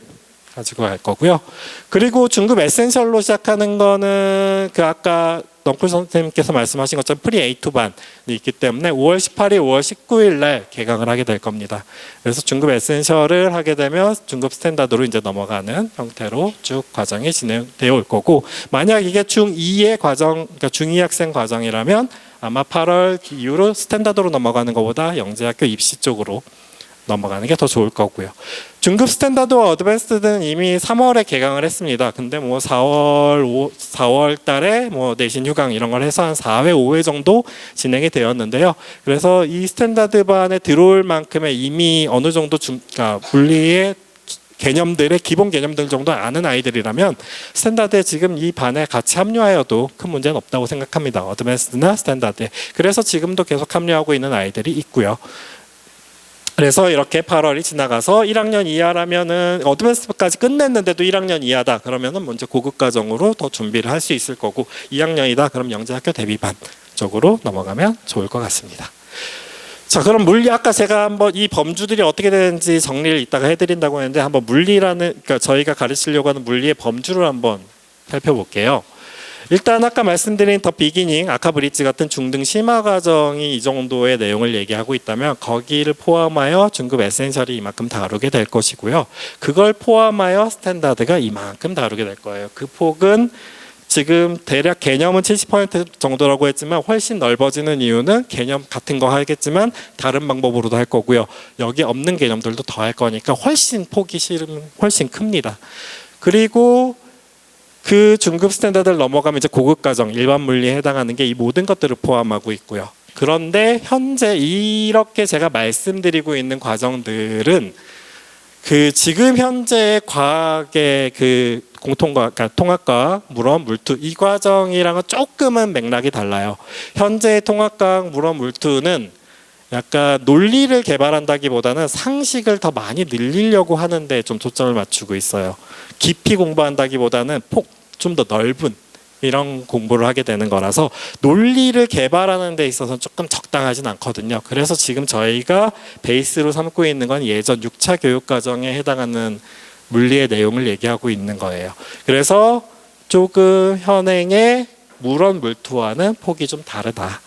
가지고 갈 거고요. 그리고 중급 에센셜로 시작하는 거는 그 아까 넝쿨 선생님께서 말씀하신 것처럼 프리 A2반이 있기 때문에 5월 18일, 5월 19일 날 개강을 하게 될 겁니다. 그래서 중급 에센셜을 하게 되면 중급 스탠다드로 이제 넘어가는 형태로 쭉 과정이 진행되어 올 거고 만약 이게 중2의 과정, 그러니까 중2 학생 과정이라면 아마 8월 이후로 스탠다드로 넘어가는 것보다 영재학교 입시 쪽으로 넘어가는 게 더 좋을 거고요. 중급 스탠다드와 어드밴스드는 이미 3월에 개강을 했습니다. 근데 뭐 4월 달에 뭐 내신 휴강 이런 걸 해서 한 4회, 5회 정도 진행이 되었는데요. 그래서 이 스탠다드 반에 들어올 만큼의 이미 어느 정도 그러니까 물리의 개념들의 기본 개념들 정도 아는 아이들이라면 스탠다드에 지금 이 반에 같이 합류하여도 큰 문제는 없다고 생각합니다. 어드밴스드나 스탠다드에. 그래서 지금도 계속 합류하고 있는 아이들이 있고요. 그래서 이렇게 8월이 지나가서 1학년 이하라면은 어드밴스까지 끝냈는데도 1학년 이하다 그러면은 먼저 고급 과정으로 더 준비를 할 수 있을 거고 2학년이다 그럼 영재학교 대비반 쪽으로 넘어가면 좋을 것 같습니다. 자 그럼 물리 아까 제가 한번 이 범주들이 어떻게 되는지 정리를 이따가 해드린다고 했는데 한번 물리라는 그러니까 저희가 가르치려고 하는 물리의 범주를 한번 살펴볼게요. 일단 아까 말씀드린 더 비기닝, 아카 브릿지 같은 중등 심화 과정이 이 정도의 내용을 얘기하고 있다면 거기를 포함하여 중급 에센셜이 이만큼 다루게 될 것이고요. 그걸 포함하여 스탠다드가 이만큼 다루게 될 거예요. 그 폭은 지금 대략 개념은 70% 정도라고 했지만 훨씬 넓어지는 이유는 개념 같은 거 하겠지만 다른 방법으로도 할 거고요. 여기 없는 개념들도 더 할 거니까 훨씬 폭이 훨씬 큽니다. 그리고 그 중급 스탠다드를 넘어가면 이제 고급 과정, 일반 물리에 해당하는 게 이 모든 것들을 포함하고 있고요. 그런데 현재 이렇게 제가 말씀드리고 있는 과정들은 그 지금 현재 과학의 그 공통과학, 그러니까 통합과학, 물원, 물투 이 과정이랑은 조금은 맥락이 달라요. 현재 통합과학, 물원, 물투는 약간 논리를 개발한다기보다는 상식을 더 많이 늘리려고 하는데 좀 초점을 맞추고 있어요. 깊이 공부한다기보다는 폭 좀 더 넓은 이런 공부를 하게 되는 거라서 논리를 개발하는 데 있어서 조금 적당하진 않거든요. 그래서 지금 저희가 베이스로 삼고 있는 건 예전 6차 교육과정에 해당하는 물리의 내용을 얘기하고 있는 거예요. 그래서 조금 현행의 물원, 물투와는 폭이 좀 다르다.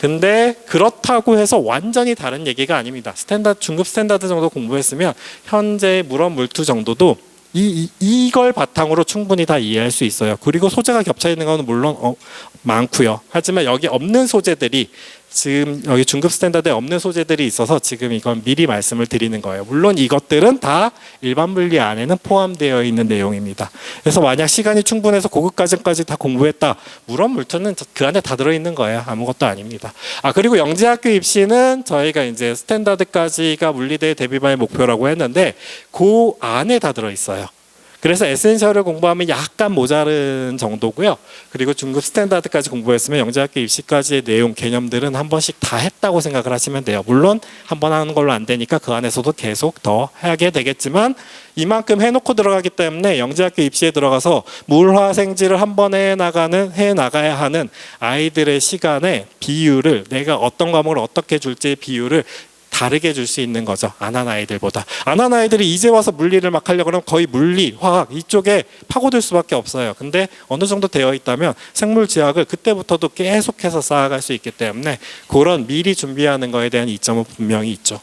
근데 그렇다고 해서 완전히 다른 얘기가 아닙니다. 스탠다드, 중급 스탠다드 정도 공부했으면 현재 물원, 물투 정도도 이걸 바탕으로 충분히 다 이해할 수 있어요. 그리고 소재가 겹쳐 있는 건 물론 많고요. 하지만 여기 없는 소재들이 지금 여기 중급 스탠다드에 없는 소재들이 있어서 지금 이건 미리 말씀을 드리는 거예요. 물론 이것들은 다 일반 물리 안에는 포함되어 있는 내용입니다. 그래서 만약 시간이 충분해서 고급 과정까지 다 공부했다. 물론 물투는 그 안에 다 들어있는 거예요. 아무것도 아닙니다. 그리고 영재학교 입시는 저희가 이제 스탠다드까지가 물리대 대비반의 목표라고 했는데 그 안에 다 들어있어요. 그래서 에센셜을 공부하면 약간 모자른 정도고요. 그리고 중급 스탠다드까지 공부했으면 영재학교 입시까지의 내용, 개념들은 한 번씩 다 했다고 생각을 하시면 돼요. 물론 한 번 하는 걸로 안 되니까 그 안에서도 계속 더 하게 되겠지만 이만큼 해놓고 들어가기 때문에 영재학교 입시에 들어가서 물화생지를 한 번에 해나가야 하는 아이들의 시간에 비율을 내가 어떤 과목을 어떻게 줄지의 비율을 다르게 줄 수 있는 거죠. 안 한 아이들보다. 안 한 아이들이 이제 와서 물리를 막 하려고 하면 거의 물리, 화학 이쪽에 파고들 수밖에 없어요. 근데 어느 정도 되어 있다면 생물지학을 그때부터도 계속해서 쌓아갈 수 있기 때문에 그런 미리 준비하는 거에 대한 이점은 분명히 있죠.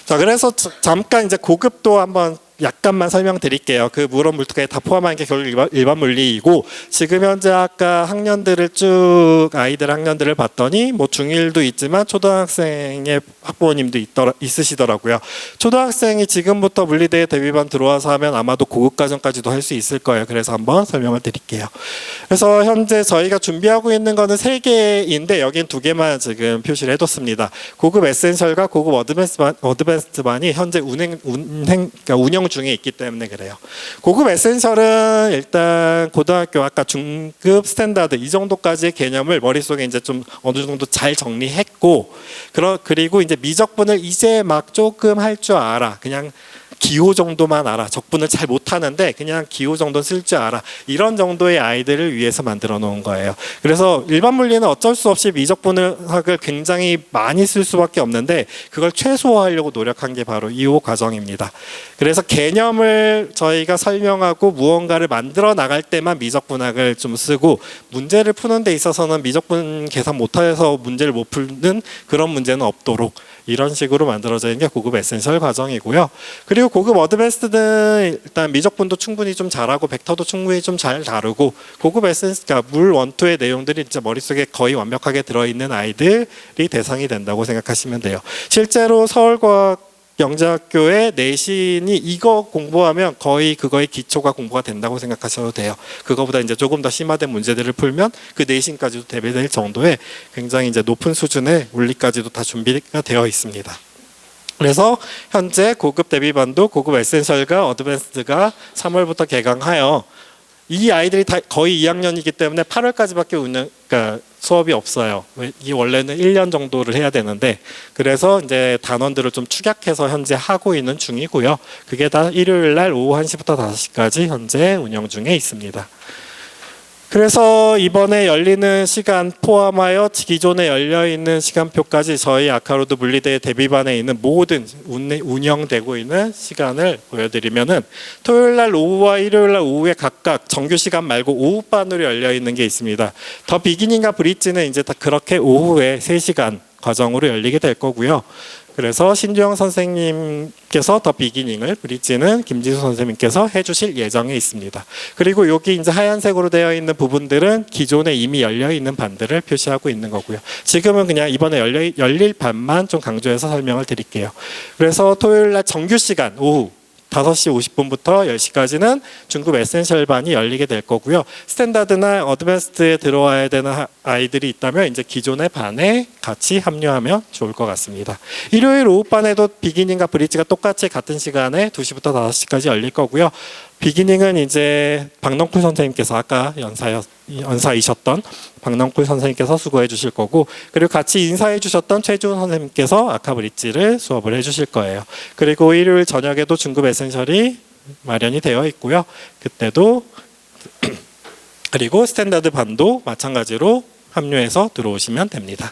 자, 그래서 잠깐 이제 고급도 한번 약간만 설명드릴게요. 그 물원 물투까지 다 포함한 게 결국 일반 물리이고 지금 현재 아까 학년들을 쭉 아이들 학년들을 봤더니 뭐 중1도 있지만 초등학생의 학부모님도 있으시더라고요. 초등학생이 지금부터 물리대에 대비반 들어와서 하면 아마도 고급 과정까지도 할 수 있을 거예요. 그래서 한번 설명을 드릴게요. 그래서 현재 저희가 준비하고 있는 거는 3개인데 여긴 2개만 지금 표시를 해뒀습니다. 고급 에센셜과 고급 어드밴스드반이 현재 그러니까 운영 중에 있기 때문에 그래요. 고급 에센셜은 일단 고등학교 아까 중급 스탠다드 이 정도까지의 개념을 머릿속에 이제 좀 어느 정도 잘 정리했고 그리고 이제 미적분을 이제 막 조금 할 줄 알아. 그냥 기호 정도만 알아. 적분을 잘 못하는데 그냥 기호 정도 쓸 줄 알아. 이런 정도의 아이들을 위해서 만들어 놓은 거예요. 그래서 일반 물리는 어쩔 수 없이 미적분학을 굉장히 많이 쓸 수밖에 없는데 그걸 최소화하려고 노력한 게 바로 이 과정입니다. 그래서 개념을 저희가 설명하고 무언가를 만들어 나갈 때만 미적분학을 좀 쓰고 문제를 푸는 데 있어서는 미적분 계산 못해서 문제를 못 푸는 그런 문제는 없도록 이런 식으로 만들어져 있는 게 고급 에센셜 과정이고요. 그리고 고급 어드밴스드는 일단 미적분도 충분히 좀 잘하고 벡터도 충분히 좀 잘 다루고 고급 에센스, 그러니까 물 원투의 내용들이 진짜 머릿속에 거의 완벽하게 들어있는 아이들이 대상이 된다고 생각하시면 돼요. 실제로 서울과학 영재학교의 내신이 이거 공부하면 거의 그거의 기초가 공부가 된다고 생각하셔도 돼요. 그거보다 이제 조금 더 심화된 문제들을 풀면 그 내신까지도 대비될 정도의 굉장히 이제 높은 수준의 물리까지도 다 준비가 되어 있습니다. 그래서 현재 고급 대비반도 고급 에센셜과 어드밴스드가 3월부터 개강하여 이 아이들이 다 거의 2학년이기 때문에 8월까지밖에 그러니까 수업이 없어요. 이 원래는 1년 정도를 해야 되는데 그래서 이제 단원들을 좀 축약해서 현재 하고 있는 중이고요. 그게 다 일요일 날 오후 1시부터 5시까지 현재 운영 중에 있습니다. 그래서 이번에 열리는 시간 포함하여 기존에 열려있는 시간표까지 저희 아카로드 물리대 대비반에 있는 모든 운영되고 있는 시간을 보여드리면은 토요일날 오후와 일요일날 오후에 각각 정규 시간 말고 오후반으로 열려있는 게 있습니다. 더 비기닝과 브릿지는 이제 다 그렇게 오후에 3시간 과정으로 열리게 될 거고요. 그래서 신주영 선생님께서 더 비기닝을, 브릿지는 김지수 선생님께서 해주실 예정에 있습니다. 그리고 여기 이제 하얀색으로 되어 있는 부분들은 기존에 이미 열려 있는 반들을 표시하고 있는 거고요. 지금은 그냥 이번에 열릴 반만 좀 강조해서 설명을 드릴게요. 그래서 토요일 날 정규 시간 오후 5시 50분부터 10시까지는 중급 에센셜 반이 열리게 될 거고요. 스탠다드나 어드밴스드에 들어와야 되는 아이들이 있다면 이제 기존의 반에 같이 합류하면 좋을 것 같습니다. 일요일 오후반에도 비기닝과 브릿지가 똑같이 같은 시간에 2시부터 5시까지 열릴 거고요. 비기닝은 이제 박넝쿨 선생님께서 아까 연사이셨던 박넝쿨 선생님께서 수고해 주실 거고, 그리고 같이 인사해 주셨던 최주훈 선생님께서 아까 브릿지를 수업을 해 주실 거예요. 그리고 일요일 저녁에도 중급 에센셜이 마련이 되어 있고요. 그때도 그리고 스탠다드 반도 마찬가지로 합류해서 들어오시면 됩니다.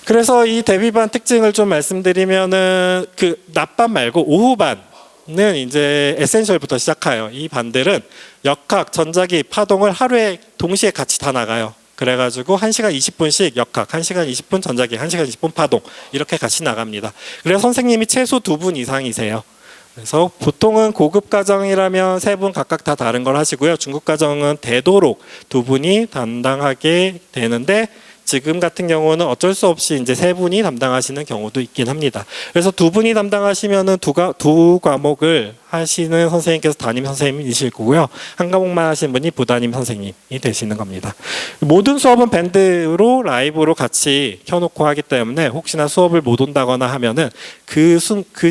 그래서 이 대비반 특징을 좀 말씀드리면은 그 낮반 말고 오후반 는 이제 에센셜부터 시작해요. 이 반들은 역학, 전자기, 파동을 하루에 동시에 같이 다 나가요. 그래가지고 1시간 20분씩 역학, 1시간 20분 전자기, 1시간 20분 파동 이렇게 같이 나갑니다. 그래서 선생님이 최소 2분 이상이세요. 그래서 보통은 고급 과정이라면 세 분 각각 다 다른 걸 하시고요. 중급 과정은 되도록 두 분이 담당하게 되는데 지금 같은 경우는 어쩔 수 없이 이제 세 분이 담당하시는 경우도 있긴 합니다. 그래서 두 분이 담당하시면은 두 과목을 하시는 선생님께서 담임 선생님이실 거고요. 한 과목만 하시는 분이 부담임 선생님이 되시는 겁니다. 모든 수업은 밴드로 라이브로 같이 켜놓고 하기 때문에 혹시나 수업을 못 온다거나 하면은 그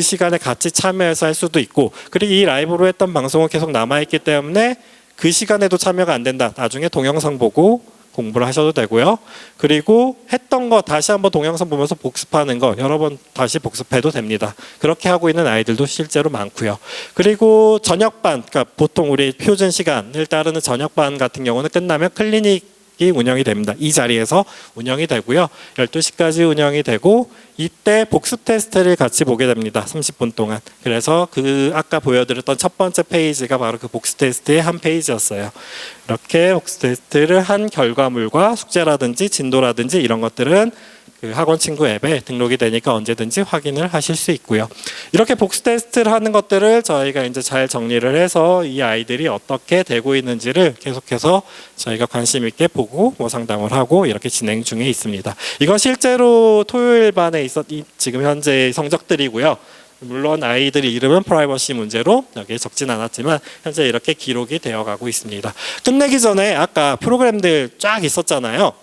시간에 같이 참여해서 할 수도 있고, 그리고 이 라이브로 했던 방송은 계속 남아있기 때문에 그 시간에도 참여가 안 된다. 나중에 동영상 보고 공부를 하셔도 되고요. 그리고 했던 거 다시 한번 동영상 보면서 복습하는 거 여러 번 다시 복습해도 됩니다. 그렇게 하고 있는 아이들도 실제로 많고요. 그리고 저녁반, 그러니까 보통 우리 표준 시간을 따르는 저녁반 같은 경우는 끝나면 클리닉이 운영이 됩니다. 이 자리에서 운영이 되고요. 12시까지 운영이 되고 이때 복습 테스트를 같이 보게 됩니다. 30분 동안. 그래서 그 아까 보여드렸던 첫 번째 페이지가 바로 그 복습 테스트의 한 페이지였어요. 이렇게 복습 테스트를 한 결과물과 숙제라든지 진도라든지 이런 것들은 그 학원 친구 앱에 등록이 되니까 언제든지 확인을 하실 수 있고요. 이렇게 복습 테스트를 하는 것들을 저희가 이제 잘 정리를 해서 이 아이들이 어떻게 되고 있는지를 계속해서 저희가 관심 있게 보고 상담을 하고 이렇게 진행 중에 있습니다. 이건 실제로 토요일 반에 지금 현재 성적들이고요. 물론 아이들의 이름은 프라이버시 문제로 여기에 적진 않았지만 현재 이렇게 기록이 되어가고 있습니다. 끝내기 전에 아까 프로그램들 쫙 있었잖아요.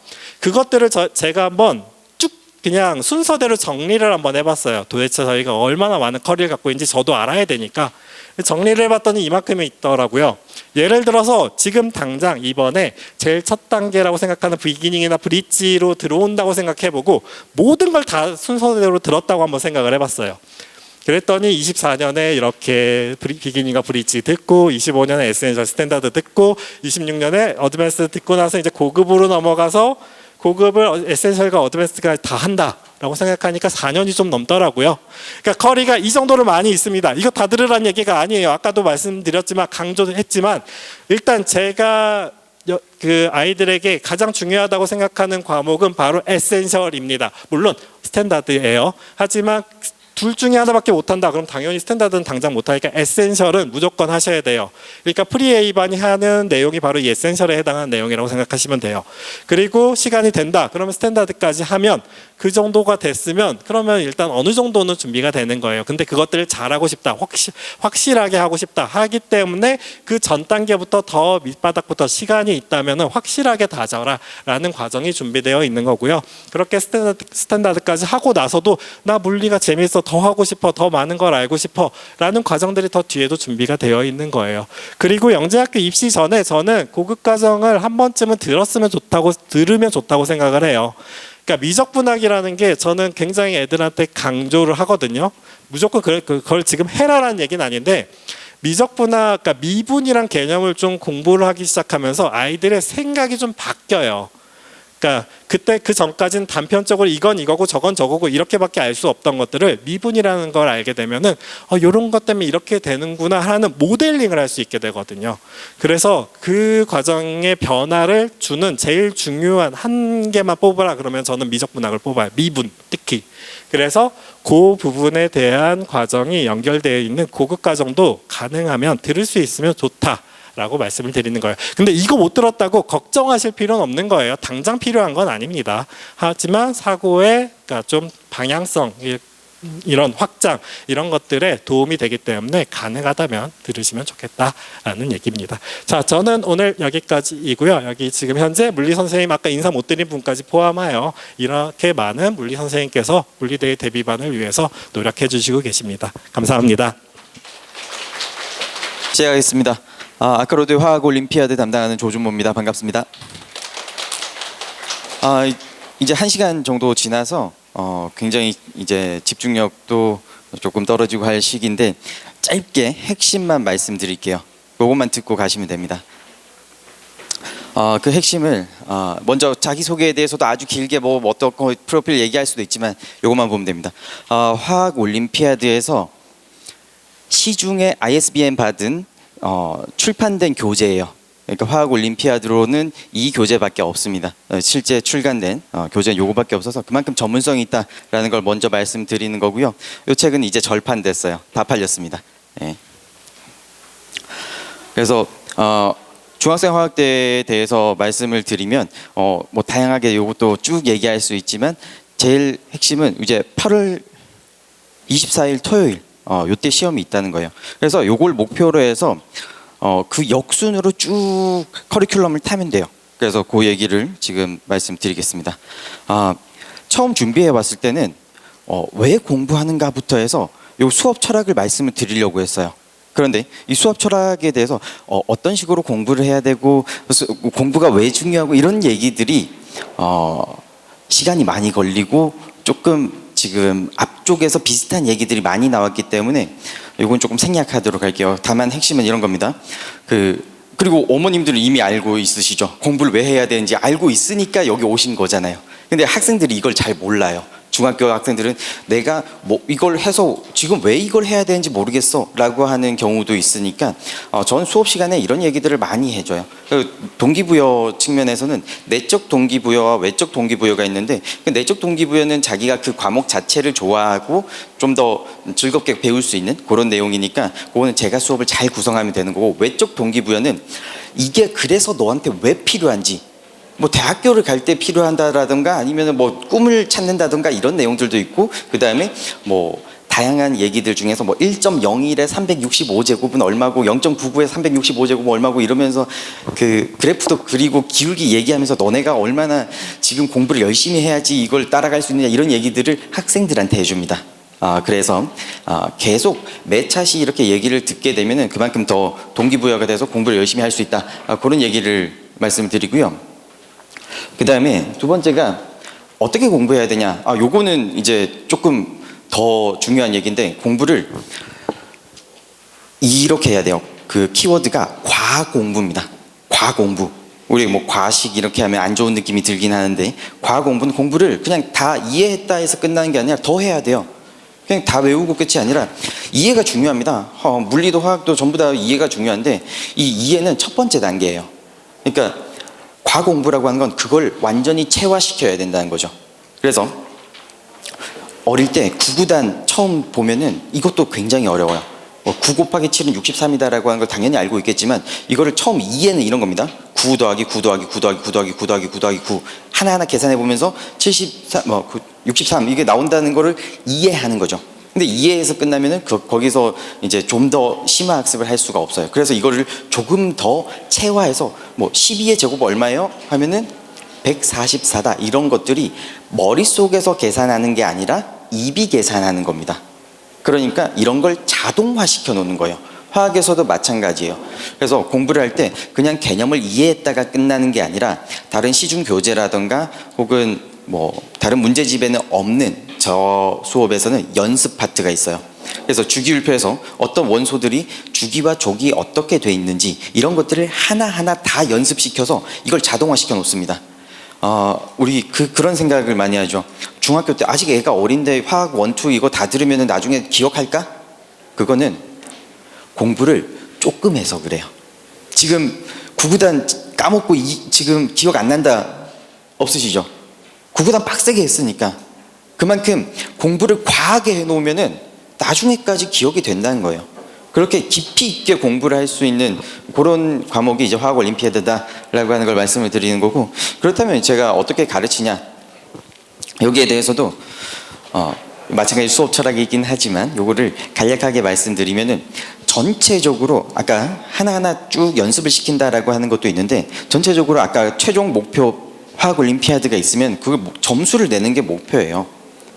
그것들을 제가 한번 그냥 순서대로 정리를 한번 해봤어요. 도대체 저희가 얼마나 많은 커리를 갖고 있는지 저도 알아야 되니까 정리를 해봤더니 이만큼이 있더라고요. 예를 들어서 지금 당장 이번에 제일 첫 단계라고 생각하는 비기닝이나 브릿지로 들어온다고 생각해보고 모든 걸 다 순서대로 들었다고 한번 생각을 해봤어요. 그랬더니 24년에 이렇게 비기닝과 브릿지 듣고 25년에 에센셜 스탠다드 듣고 26년에 어드밴스 듣고 나서 이제 고급으로 넘어가서 고급을 에센셜과 어드밴스까지 다 한다라고 생각하니까 4년이 좀 넘더라고요. 그러니까 커리가 이 정도로 많이 있습니다. 이거 다 들으라는 얘기가 아니에요. 아까도 말씀드렸지만 강조했지만 일단 제가 그 아이들에게 가장 중요하다고 생각하는 과목은 바로 에센셜입니다. 물론 스탠다드예요. 하지만 둘 중에 하나밖에 못한다. 그럼 당연히 스탠다드는 당장 못하니까 에센셜은 무조건 하셔야 돼요. 그러니까 프리 A반이 하는 내용이 바로 이 에센셜에 해당하는 내용이라고 생각하시면 돼요. 그리고 시간이 된다. 그러면 스탠다드까지 하면 그 정도가 됐으면 그러면 일단 어느 정도는 준비가 되는 거예요. 근데 그것들을 잘하고 싶다. 확실하게 하고 싶다. 하기 때문에 그 전 단계부터 더 밑바닥부터 시간이 있다면 확실하게 다져라 라는 과정이 준비되어 있는 거고요. 그렇게 스탠다드까지 하고 나서도 나 물리가 재밌어. 더 하고 싶어. 더 많은 걸 알고 싶어. 라는 과정들이 더 뒤에도 준비가 되어 있는 거예요. 그리고 영재학교 입시 전에 저는 고급 과정을 한 번쯤은 들으면 좋다고 생각을 해요. 그러니까 미적분학이라는 게 저는 굉장히 애들한테 강조를 하거든요. 무조건 그걸 지금 해라라는 얘기는 아닌데 미적분학, 그러니까 미분이란 개념을 좀 공부를 하기 시작하면서 아이들의 생각이 좀 바뀌어요. 그러니까 그때 그 전까지는 단편적으로 이건 이거고 저건 저거고 이렇게밖에 알 수 없던 것들을 미분이라는 걸 알게 되면은 이런 것 때문에 이렇게 되는구나 하는 모델링을 할 수 있게 되거든요. 그래서 그 과정의 변화를 주는 제일 중요한 한 개만 뽑으라 그러면 저는 미적분학을 뽑아요. 미분 특히. 그래서 그 부분에 대한 과정이 연결되어 있는 고급 과정도 가능하면 들을 수 있으면 좋다. 라고 말씀을 드리는 거예요. 근데 이거 못 들었다고 걱정하실 필요는 없는 거예요. 당장 필요한 건 아닙니다. 하지만 사고의 그러니까 좀 방향성 이런 확장 이런 것들에 도움이 되기 때문에 가능하다면 들으시면 좋겠다라는 얘기입니다. 자, 저는 오늘 여기까지이고요. 여기 지금 현재 물리 선생님 아까 인사 못 드린 분까지 포함하여 이렇게 많은 물리 선생님께서 물리대회 데뷔반을 위해서 노력해 주시고 계십니다. 감사합니다. 시작하겠습니다. 아카로드 화학 올림피아드 담당하는 조준모입니다. 반갑습니다. 이제 1시간 정도 지나서 굉장히 이제 집중력도 조금 떨어지고 할 시기인데 짧게 핵심만 말씀드릴게요. 그것만 듣고 가시면 됩니다. 그 핵심을 먼저 자기소개에 대해서도 아주 길게 뭐 어떤 프로필 얘기할 수도 있지만 이것만 보면 됩니다. 화학 올림피아드에서 시중에 ISBN 받은 출판된 교재예요. 그러니까 화학 올림피아드로는 이 교재밖에 없습니다. 실제 출간된 교재는 요거밖에 없어서 그만큼 전문성이 있다라는 걸 먼저 말씀드리는 거고요. 이 책은 이제 절판됐어요. 다 팔렸습니다. 그래서 중학생 화학대에 대해서 말씀을 드리면 뭐 다양하게 이것도 쭉 얘기할 수 있지만 제일 핵심은 이제 8월 24일 토요일 요때 시험이 있다는 거예요. 그래서 요걸 목표로 해서 그 역순으로 쭉 커리큘럼을 타면 돼요. 그래서 그 얘기를 지금 말씀드리겠습니다. 처음 준비해 봤을 때는 왜 공부하는가부터 해서 요 수업 철학을 말씀을 드리려고 했어요. 그런데 이 수업 철학에 대해서 어떤 식으로 공부를 해야 되고 공부가 왜 중요하고 이런 얘기들이 시간이 많이 걸리고 조금 지금 앞쪽에서 비슷한 얘기들이 많이 나왔기 때문에 이건 조금 생략하도록 할게요. 다만 핵심은 이런 겁니다. 그리고 어머님들은 이미 알고 있으시죠. 공부를 왜 해야 되는지 알고 있으니까 여기 오신 거잖아요. 근데 학생들이 이걸 잘 몰라요. 중학교 학생들은 내가 뭐 이걸 해서 지금 왜 이걸 해야 되는지 모르겠어 라고 하는 경우도 있으니까 저는 수업 시간에 이런 얘기들을 많이 해줘요. 동기부여 측면에서는 내적 동기부여와 외적 동기부여가 있는데 그 내적 동기부여는 자기가 그 과목 자체를 좋아하고 좀 더 즐겁게 배울 수 있는 그런 내용이니까 그거는 제가 수업을 잘 구성하면 되는 거고, 외적 동기부여는 이게 그래서 너한테 왜 필요한지, 뭐 대학교를 갈 때 필요한다라든가 아니면 뭐 꿈을 찾는다든가 이런 내용들도 있고, 그 다음에 뭐 다양한 얘기들 중에서 뭐 1.01에 365제곱은 얼마고 0.99에 365제곱은 얼마고 이러면서 그 그래프도 그리고 기울기 얘기하면서 너네가 얼마나 지금 공부를 열심히 해야지 이걸 따라갈 수 있느냐 이런 얘기들을 학생들한테 해줍니다. 그래서 계속 매 차시 이렇게 얘기를 듣게 되면은 그만큼 더 동기부여가 돼서 공부를 열심히 할 수 있다. 그런 얘기를 말씀드리고요. 그 다음에 두 번째가 어떻게 공부해야 되냐. 요거는 이제 조금 더 중요한 얘기인데, 공부를 이렇게 해야 돼요. 그 키워드가 과공부입니다. 과공부. 우리 뭐 과식 이렇게 하면 안 좋은 느낌이 들긴 하는데, 과공부는 공부를 그냥 다 이해했다 해서 끝나는 게 아니라 더 해야 돼요. 그냥 다 외우고 끝이 아니라 이해가 중요합니다. 물리도 화학도 전부 다 이해가 중요한데 이 이해는 첫 번째 단계예요. 그러니까 과공부라고 하는 건 그걸 완전히 체화시켜야 된다는 거죠. 그래서 어릴 때 구구단 처음 보면은 이것도 굉장히 어려워요. 9 곱하기 7은 63이다라고 하는 걸 당연히 알고 있겠지만, 이거를 처음 이해는 이런 겁니다. 9 더하기 9 더하기 9 더하기 9 더하기 9 더하기 9 더하기 9 하나하나 계산해 보면서 73, 63 이게 나온다는 거를 이해하는 거죠. 근데 이해해서 끝나면은 거기서 이제 좀 더 심화 학습을 할 수가 없어요. 그래서 이거를 조금 더 체화해서 뭐 12의 제곱 얼마예요? 하면은 144다. 이런 것들이 머릿속에서 계산하는 게 아니라 입이 계산하는 겁니다. 그러니까 이런 걸 자동화시켜 놓는 거예요. 화학에서도 마찬가지예요. 그래서 공부를 할 때 그냥 개념을 이해했다가 끝나는 게 아니라 다른 시중 교재라든가 혹은 뭐 다른 문제집에는 없는 저 수업에서는 연습 파트가 있어요. 그래서 주기율표에서 어떤 원소들이 주기와 족이 어떻게 돼 있는지 이런 것들을 하나하나 다 연습시켜서 이걸 자동화시켜 놓습니다. 우리 그런 생각을 많이 하죠. 중학교 때 아직 애가 어린데 화학 1, 2 이거 다 들으면 나중에 기억할까? 그거는 공부를 조금 해서 그래요. 지금 구구단 까먹고 지금 기억 안 난다 없으시죠? 구구단 빡세게 했으니까 그만큼 공부를 과하게 해놓으면은 나중에까지 기억이 된다는 거예요. 그렇게 깊이 있게 공부를 할 수 있는 그런 과목이 이제 화학 올림피아드다라고 하는 걸 말씀을 드리는 거고, 그렇다면 제가 어떻게 가르치냐, 여기에 대해서도 마찬가지 수업 철학이긴 하지만 요거를 간략하게 말씀드리면은, 전체적으로 아까 하나하나 쭉 연습을 시킨다라고 하는 것도 있는데, 전체적으로 아까 최종 목표 화학 올림피아드가 있으면 그 점수를 내는 게 목표예요.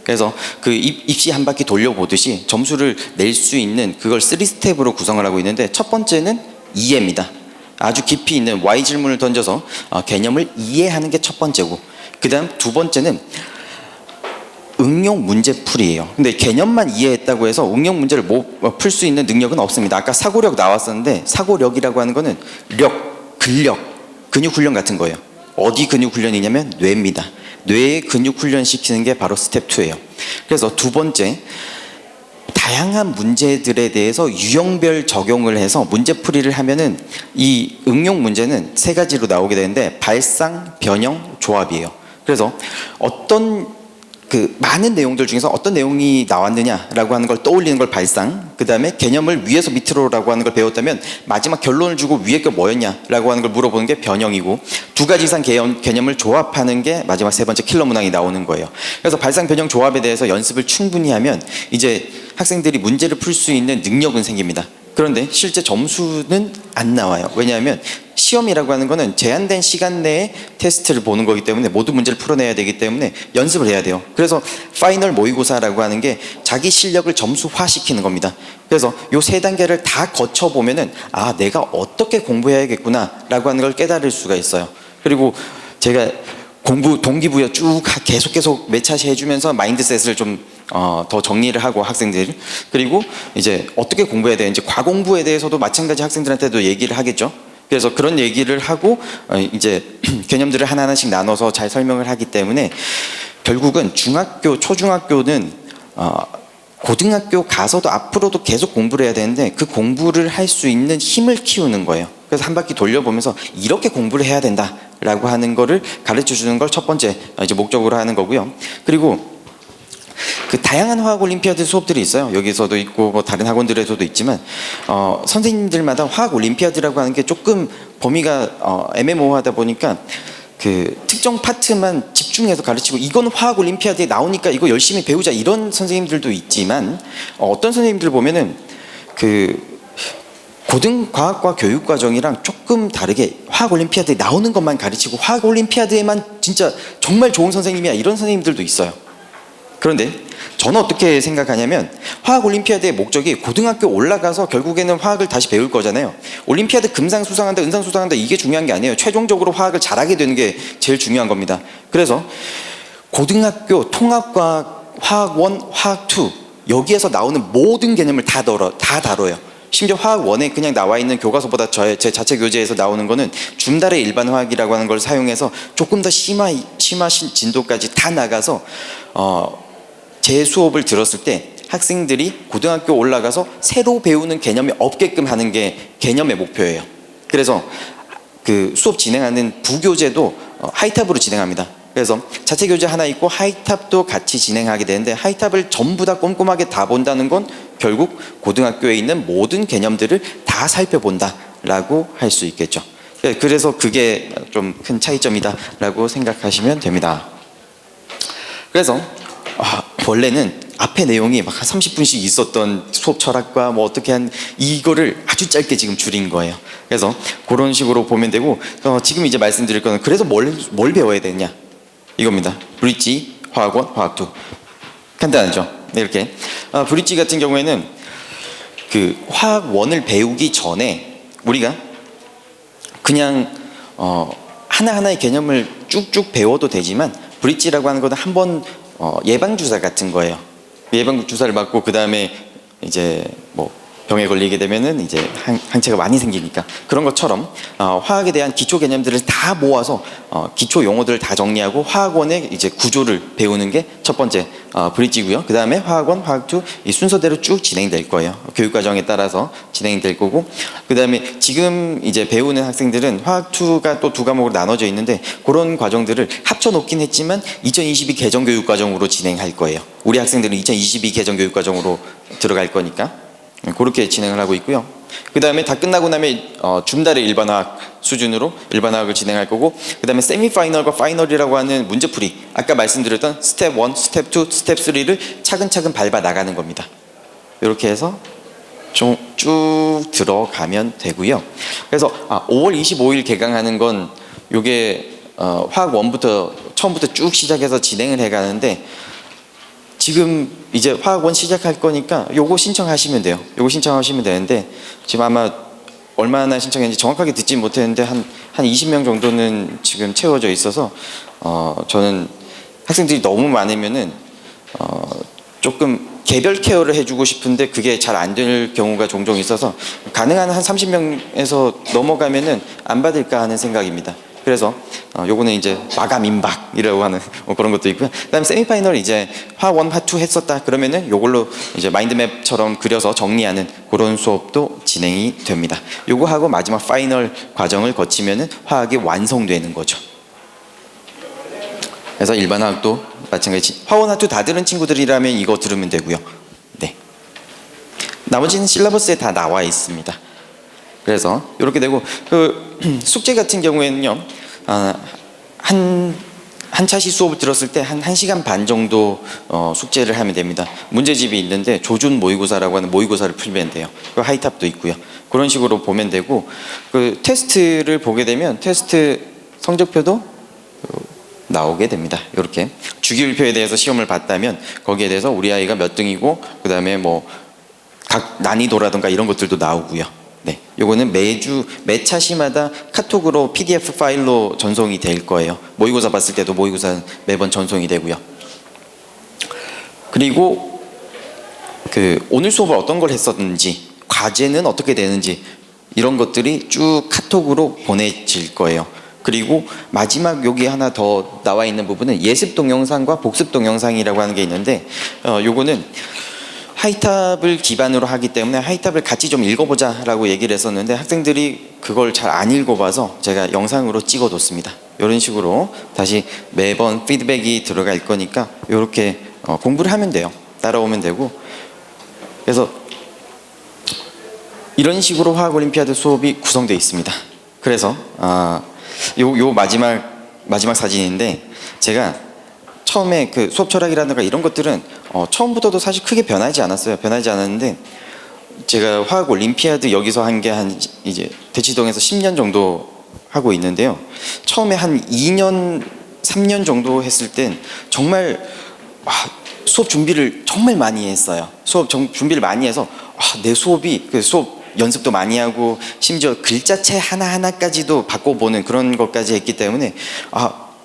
그래서 그 입시 한 바퀴 돌려보듯이 점수를 낼 수 있는 그걸 3스텝으로 구성을 하고 있는데, 첫 번째는 이해입니다. 아주 깊이 있는 Y 질문을 던져서 개념을 이해하는 게 첫 번째고, 그 다음 두 번째는 응용 문제풀이에요. 근데 개념만 이해했다고 해서 응용 문제를 풀 수 있는 능력은 없습니다. 아까 사고력 나왔었는데, 사고력이라고 하는 거는 근력, 근육 훈련 같은 거예요. 어디 근육 훈련이냐면 뇌입니다. 뇌의 근육 훈련 시키는 게 바로 스텝 2예요. 그래서 두 번째, 다양한 문제들에 대해서 유형별 적용을 해서 문제풀이를 하면은 이 응용 문제는 세 가지로 나오게 되는데, 발상, 변형, 조합이에요. 그래서 어떤 그 많은 내용들 중에서 어떤 내용이 나왔느냐라고 하는 걸 떠올리는 걸 발상, 그 다음에 개념을 위에서 밑으로라고 하는 걸 배웠다면 마지막 결론을 주고 위에 게 뭐였냐라고 하는 걸 물어보는 게 변형이고, 두 가지 이상 개념을 조합하는 게 마지막 세 번째 킬러 문항이 나오는 거예요. 그래서 발상 변형 조합에 대해서 연습을 충분히 하면 이제 학생들이 문제를 풀 수 있는 능력은 생깁니다. 그런데 실제 점수는 안 나와요. 왜냐하면 시험이라고 하는 거는 제한된 시간 내에 테스트를 보는 거기 때문에 모든 문제를 풀어내야 되기 때문에 연습을 해야 돼요. 그래서 파이널 모의고사라고 하는 게 자기 실력을 점수화시키는 겁니다. 그래서 요 세 단계를 다 거쳐보면은 아, 내가 어떻게 공부해야겠구나 라고 하는 걸 깨달을 수가 있어요. 그리고 제가 공부 동기부여 쭉 계속 매차시 해주면서 마인드셋을 좀 더 정리를 하고 학생들, 그리고 이제 어떻게 공부해야 되는지 과공부에 대해서도 마찬가지 학생들한테도 얘기를 하겠죠. 그래서 그런 얘기를 하고 이제 개념들을 하나하나씩 나눠서 잘 설명을 하기 때문에 결국은 중학교, 초중학교는 고등학교 가서도 앞으로도 계속 공부를 해야 되는데 그 공부를 할 수 있는 힘을 키우는 거예요. 그래서 한 바퀴 돌려보면서 이렇게 공부를 해야 된다라고 하는 거를 가르쳐 주는 걸 첫 번째 이제 목적으로 하는 거고요. 그리고 그 다양한 화학 올림피아드 수업들이 있어요. 여기서도 있고 뭐 다른 학원들에서도 있지만 선생님들마다 화학 올림피아드라고 하는 게 조금 범위가 애매모호하다 보니까 그 특정 파트만 집중해서 가르치고 이건 화학 올림피아드에 나오니까 이거 열심히 배우자 이런 선생님들도 있지만 어떤 선생님들 보면은 그 고등과학과 교육과정이랑 조금 다르게 화학 올림피아드에 나오는 것만 가르치고 화학 올림피아드에만 진짜 정말 좋은 선생님이야 이런 선생님들도 있어요. 그런데 저는 어떻게 생각하냐면 화학 올림피아드의 목적이 고등학교 올라가서 결국에는 화학을 다시 배울 거잖아요. 올림피아드 금상 수상한다, 은상 수상한다 이게 중요한 게 아니에요. 최종적으로 화학을 잘하게 되는 게 제일 중요한 겁니다. 그래서 고등학교 통합과학 화학 1, 화학 2 여기에서 나오는 모든 개념을 다 다뤄요. 심지어 화학 1에 그냥 나와 있는 교과서보다 제 자체 교재에서 나오는 거는 줌달의 일반 화학이라고 하는 걸 사용해서 조금 더 심하신 진도까지 다 나가서 제 수업을 들었을 때 학생들이 고등학교 올라가서 새로 배우는 개념이 없게끔 하는 게 개념의 목표예요. 그래서 그 수업 진행하는 부교재도 하이탑으로 진행합니다. 그래서 자체 교재 하나 있고 하이탑도 같이 진행하게 되는데 하이탑을 전부 다 꼼꼼하게 다 본다는 건 결국 고등학교에 있는 모든 개념들을 다 살펴본다라고 할 수 있겠죠. 그래서 그게 좀 큰 차이점이다라고 생각하시면 됩니다. 그래서 원래는 앞에 내용이 막 한 30분씩 있었던 수업 철학과 뭐 어떻게 한 이거를 아주 짧게 지금 줄인 거예요. 그래서 그런 식으로 보면 되고 지금 이제 말씀드릴 거는 그래서 뭘 배워야 되냐 이겁니다. 브릿지, 화학 1, 화학 2 간단하죠. 네, 이렇게 브릿지 같은 경우에는 그 화학 1을 배우기 전에 우리가 그냥 하나하나의 개념을 쭉쭉 배워도 되지만 브릿지라고 하는 것은 한번 예방주사 같은 거예요. 예방주사를 맞고 그 다음에 이제 뭐 병에 걸리게 되면은 이제 항체가 많이 생기니까 그런 것처럼 화학에 대한 기초 개념들을 다 모아서 기초 용어들을 다 정리하고 화학원의 이제 구조를 배우는 게 첫 번째 브릿지고요. 그 다음에 화학원, 화학 2 이 순서대로 쭉 진행될 거예요. 교육 과정에 따라서 진행될 거고 그 다음에 지금 이제 배우는 학생들은 화학 2가 또 두 과목으로 나눠져 있는데 그런 과정들을 합쳐 놓긴 했지만 2022 개정 교육 과정으로 진행할 거예요. 우리 학생들은 2022 개정 교육 과정으로 들어갈 거니까. 그렇게 진행을 하고 있고요. 그 다음에 다 끝나고 나면 줌달의 일반화학 수준으로 일반화학을 진행할 거고 그 다음에 세미파이널과 파이널이라고 하는 문제풀이 아까 말씀드렸던 스텝 1, 스텝 2, 스텝 3를 차근차근 밟아 나가는 겁니다. 이렇게 해서 좀 쭉 들어가면 되고요. 그래서 5월 25일 개강하는 건 요게 화학 1부터 처음부터 쭉 시작해서 진행을 해가는데 지금 이제 화학 1 시작할 거니까 요거 신청하시면 돼요. 요거 신청하시면 되는데 지금 아마 얼마나 신청했는지 정확하게 듣지 못했는데 한 20명 정도는 지금 채워져 있어서 저는 학생들이 너무 많으면은 조금 개별 케어를 해주고 싶은데 그게 잘 안 될 경우가 종종 있어서 가능한 한 30명에서 넘어가면은 안 받을까 하는 생각입니다. 그래서 요거는 이제 마감 임박이라고 하는 그런 것도 있고요. 그다음에 세미파이널 이제 화학 1, 화학 2 했었다 그러면은 요걸로 이제 마인드맵처럼 그려서 정리하는 그런 수업도 진행이 됩니다. 요거 하고 마지막 파이널 과정을 거치면은 화학이 완성되는 거죠. 그래서 일반 화학도 마찬가지. 화원화투 다 들은 친구들이라면 이거 들으면 되고요. 네. 나머지는 실러버스에 다 나와 있습니다. 그래서 이렇게 되고 그 숙제 같은 경우에는요. 한 차시 수업을 들었을 때 한 1시간 반 정도 숙제를 하면 됩니다. 문제집이 있는데 조준 모의고사라고 하는 모의고사를 풀면 돼요. 그 하이탑도 있고요. 그런 식으로 보면 되고 그 테스트를 보게 되면 테스트 성적표도 나오게 됩니다. 이렇게 주기율표에 대해서 시험을 봤다면 거기에 대해서 우리 아이가 몇 등이고 그 다음에 뭐 각 난이도라든가 이런 것들도 나오고요. 네, 요거는 매 차시마다 카톡으로 PDF 파일로 전송이 될 거예요. 모의고사 봤을 때도 모의고사 매번 전송이 되고요. 그리고 그 오늘 수업을 어떤 걸 했었는지, 과제는 어떻게 되는지 이런 것들이 쭉 카톡으로 보내질 거예요. 그리고 마지막 여기 하나 더 나와 있는 부분은 예습 동영상과 복습 동영상이라고 하는 게 있는데 요거는 하이탑을 기반으로 하기 때문에 하이탑을 같이 좀 읽어보자 라고 얘기를 했었는데 학생들이 그걸 잘 안 읽어봐서 제가 영상으로 찍어뒀습니다. 이런 식으로 다시 매번 피드백이 들어갈 거니까 이렇게 공부를 하면 돼요. 따라오면 되고. 그래서 이런 식으로 화학올림피아드 수업이 구성되어 있습니다. 그래서 요 마지막 사진인데 제가 처음에 그 수업 철학이라든가 이런 것들은 처음부터도 사실 크게 변하지 않았어요. 변하지 않았는데 제가 화학 올림피아드 여기서 한 게 한 이제 대치동에서 10년 정도 하고 있는데요. 처음에 한 2년, 3년 정도 했을 땐 정말 수업 준비를 정말 많이 했어요. 준비를 많이 해서 내 수업이 그 수업 연습도 많이 하고 심지어 글자체 하나하나까지도 바꿔보는 그런 것까지 했기 때문에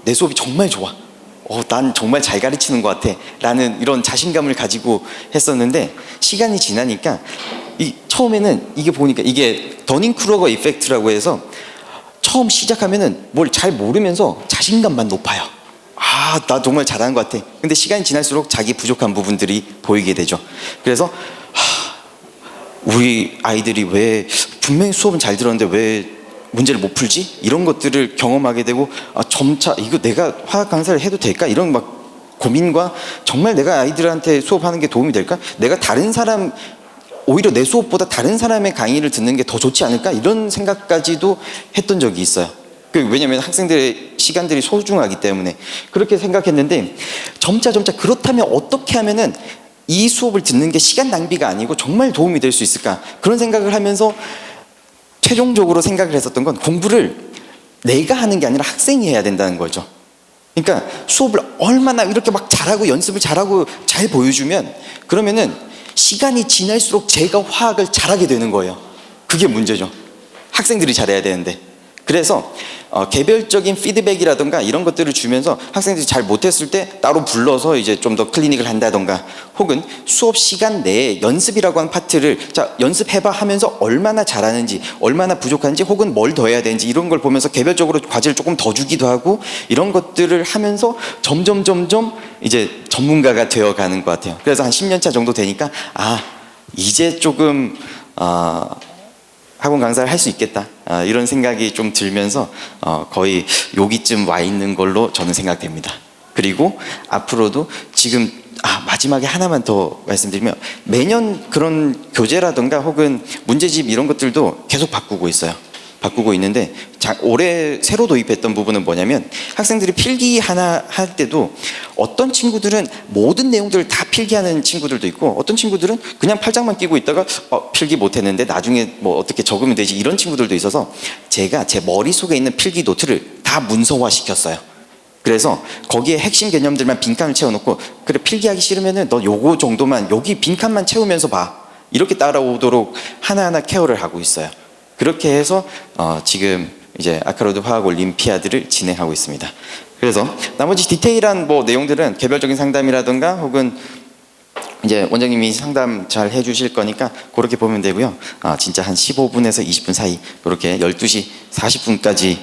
내 수업이 정말 좋아. 난 정말 잘 가르치는 것 같아 라는 이런 자신감을 가지고 했었는데 시간이 지나니까 처음에는 이게 보니까 이게 더닝크루거 이펙트라고 해서 처음 시작하면은 뭘 잘 모르면서 자신감만 높아요. 나 정말 잘하는 것 같아. 근데 시간이 지날수록 자기 부족한 부분들이 보이게 되죠. 그래서 우리 아이들이 왜 분명히 수업은 잘 들었는데 왜 문제를 못 풀지? 이런 것들을 경험하게 되고 점차 이거 내가 화학 강사를 해도 될까? 이런 막 고민과 정말 내가 아이들한테 수업하는 게 도움이 될까? 내가 오히려 내 수업보다 다른 사람의 강의를 듣는 게 더 좋지 않을까? 이런 생각까지도 했던 적이 있어요. 왜냐하면 학생들의 시간들이 소중하기 때문에 그렇게 생각했는데 점차 그렇다면 어떻게 하면은 이 수업을 듣는 게 시간 낭비가 아니고 정말 도움이 될 수 있을까? 그런 생각을 하면서 최종적으로 생각을 했었던 건 공부를 내가 하는 게 아니라 학생이 해야 된다는 거죠. 그러니까 수업을 얼마나 이렇게 막 잘하고 연습을 잘하고 잘 보여주면 그러면은 시간이 지날수록 제가 화학을 잘하게 되는 거예요. 그게 문제죠. 학생들이 잘해야 되는데. 그래서 개별적인 피드백이라든가 이런 것들을 주면서 학생들이 잘 못했을 때 따로 불러서 이제 좀 더 클리닉을 한다던가 혹은 수업 시간 내에 연습이라고 하는 파트를 연습해봐 하면서 얼마나 잘하는지 얼마나 부족한지 혹은 뭘 더 해야 되는지 이런 걸 보면서 개별적으로 과제를 조금 더 주기도 하고 이런 것들을 하면서 점점 이제 전문가가 되어가는 것 같아요. 그래서 한 10년 차 정도 되니까 이제 조금 학원 강사를 할 수 있겠다 이런 생각이 좀 들면서 거의 여기쯤 와 있는 걸로 저는 생각됩니다. 그리고 앞으로도 지금 마지막에 하나만 더 말씀드리면 매년 그런 교재라든가 혹은 문제집 이런 것들도 계속 바꾸고 있어요. 바꾸고 있는데 올해 새로 도입했던 부분은 뭐냐면 학생들이 필기 하나 할 때도 어떤 친구들은 모든 내용들을 다 필기하는 친구들도 있고 어떤 친구들은 그냥 팔짱만 끼고 있다가 필기 못했는데 나중에 뭐 어떻게 적으면 되지 이런 친구들도 있어서 제가 제 머릿속에 있는 필기 노트를 다 문서화 시켰어요. 그래서 거기에 핵심 개념들만 빈칸을 채워놓고 그래 필기하기 싫으면은 너 요거 정도만 여기 빈칸만 채우면서 봐 이렇게 따라오도록 하나하나 케어를 하고 있어요. 그렇게 해서 지금 이제 아카로드 화학 올림피아드를 진행하고 있습니다. 그래서 나머지 디테일한 뭐 내용들은 개별적인 상담이라든가 혹은 이제 원장님이 상담 잘 해주실 거니까 그렇게 보면 되고요. 진짜 한 15분에서 20분 사이 그렇게 12시 40분까지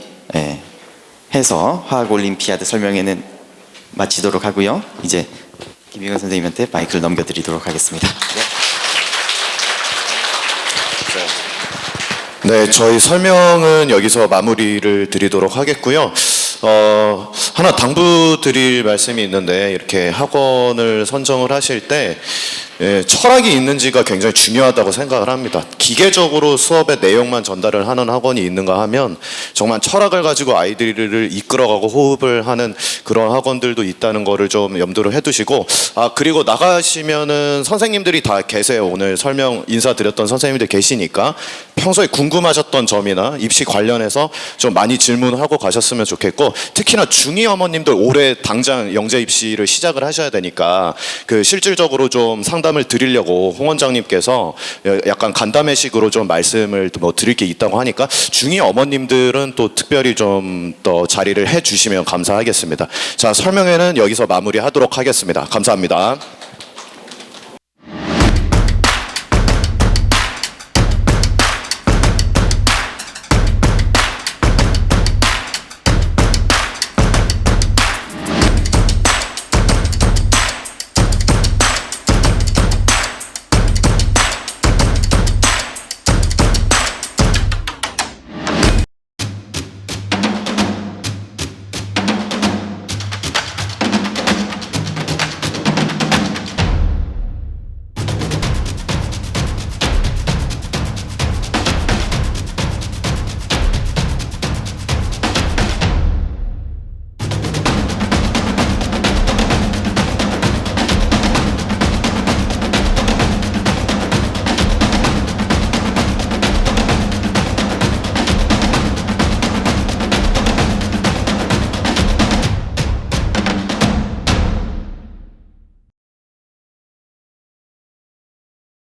해서 화학 올림피아드 설명회는 마치도록 하고요. 이제 김희건 선생님한테 마이크를 넘겨드리도록 하겠습니다. 네, 저희 설명은 여기서 마무리를 드리도록 하겠고요. 하나 당부드릴 말씀이 있는데 이렇게 학원을 선정을 하실 때 철학이 있는지가 굉장히 중요하다고 생각을 합니다. 기계적으로 수업의 내용만 전달을 하는 학원이 있는가 하면 정말 철학을 가지고 아이들을 이끌어가고 호흡을 하는 그런 학원들도 있다는 거를 좀 염두를 해두시고 그리고 나가시면은 선생님들이 다 계세요. 오늘 설명 인사드렸던 선생님들 계시니까 평소에 궁금하셨던 점이나 입시 관련해서 좀 많이 질문하고 가셨으면 좋겠고 특히나 중2 어머님들 올해 당장 영재 입시를 시작을 하셔야 되니까 그 실질적으로 좀 상담을 드리려고 홍 원장님께서 약간 간담회식으로 좀 말씀을 뭐 드릴 게 있다고 하니까 중2 어머님들은 또 특별히 좀 더 자리를 해 주시면 감사하겠습니다. 자, 설명회는 여기서 마무리하도록 하겠습니다. 감사합니다.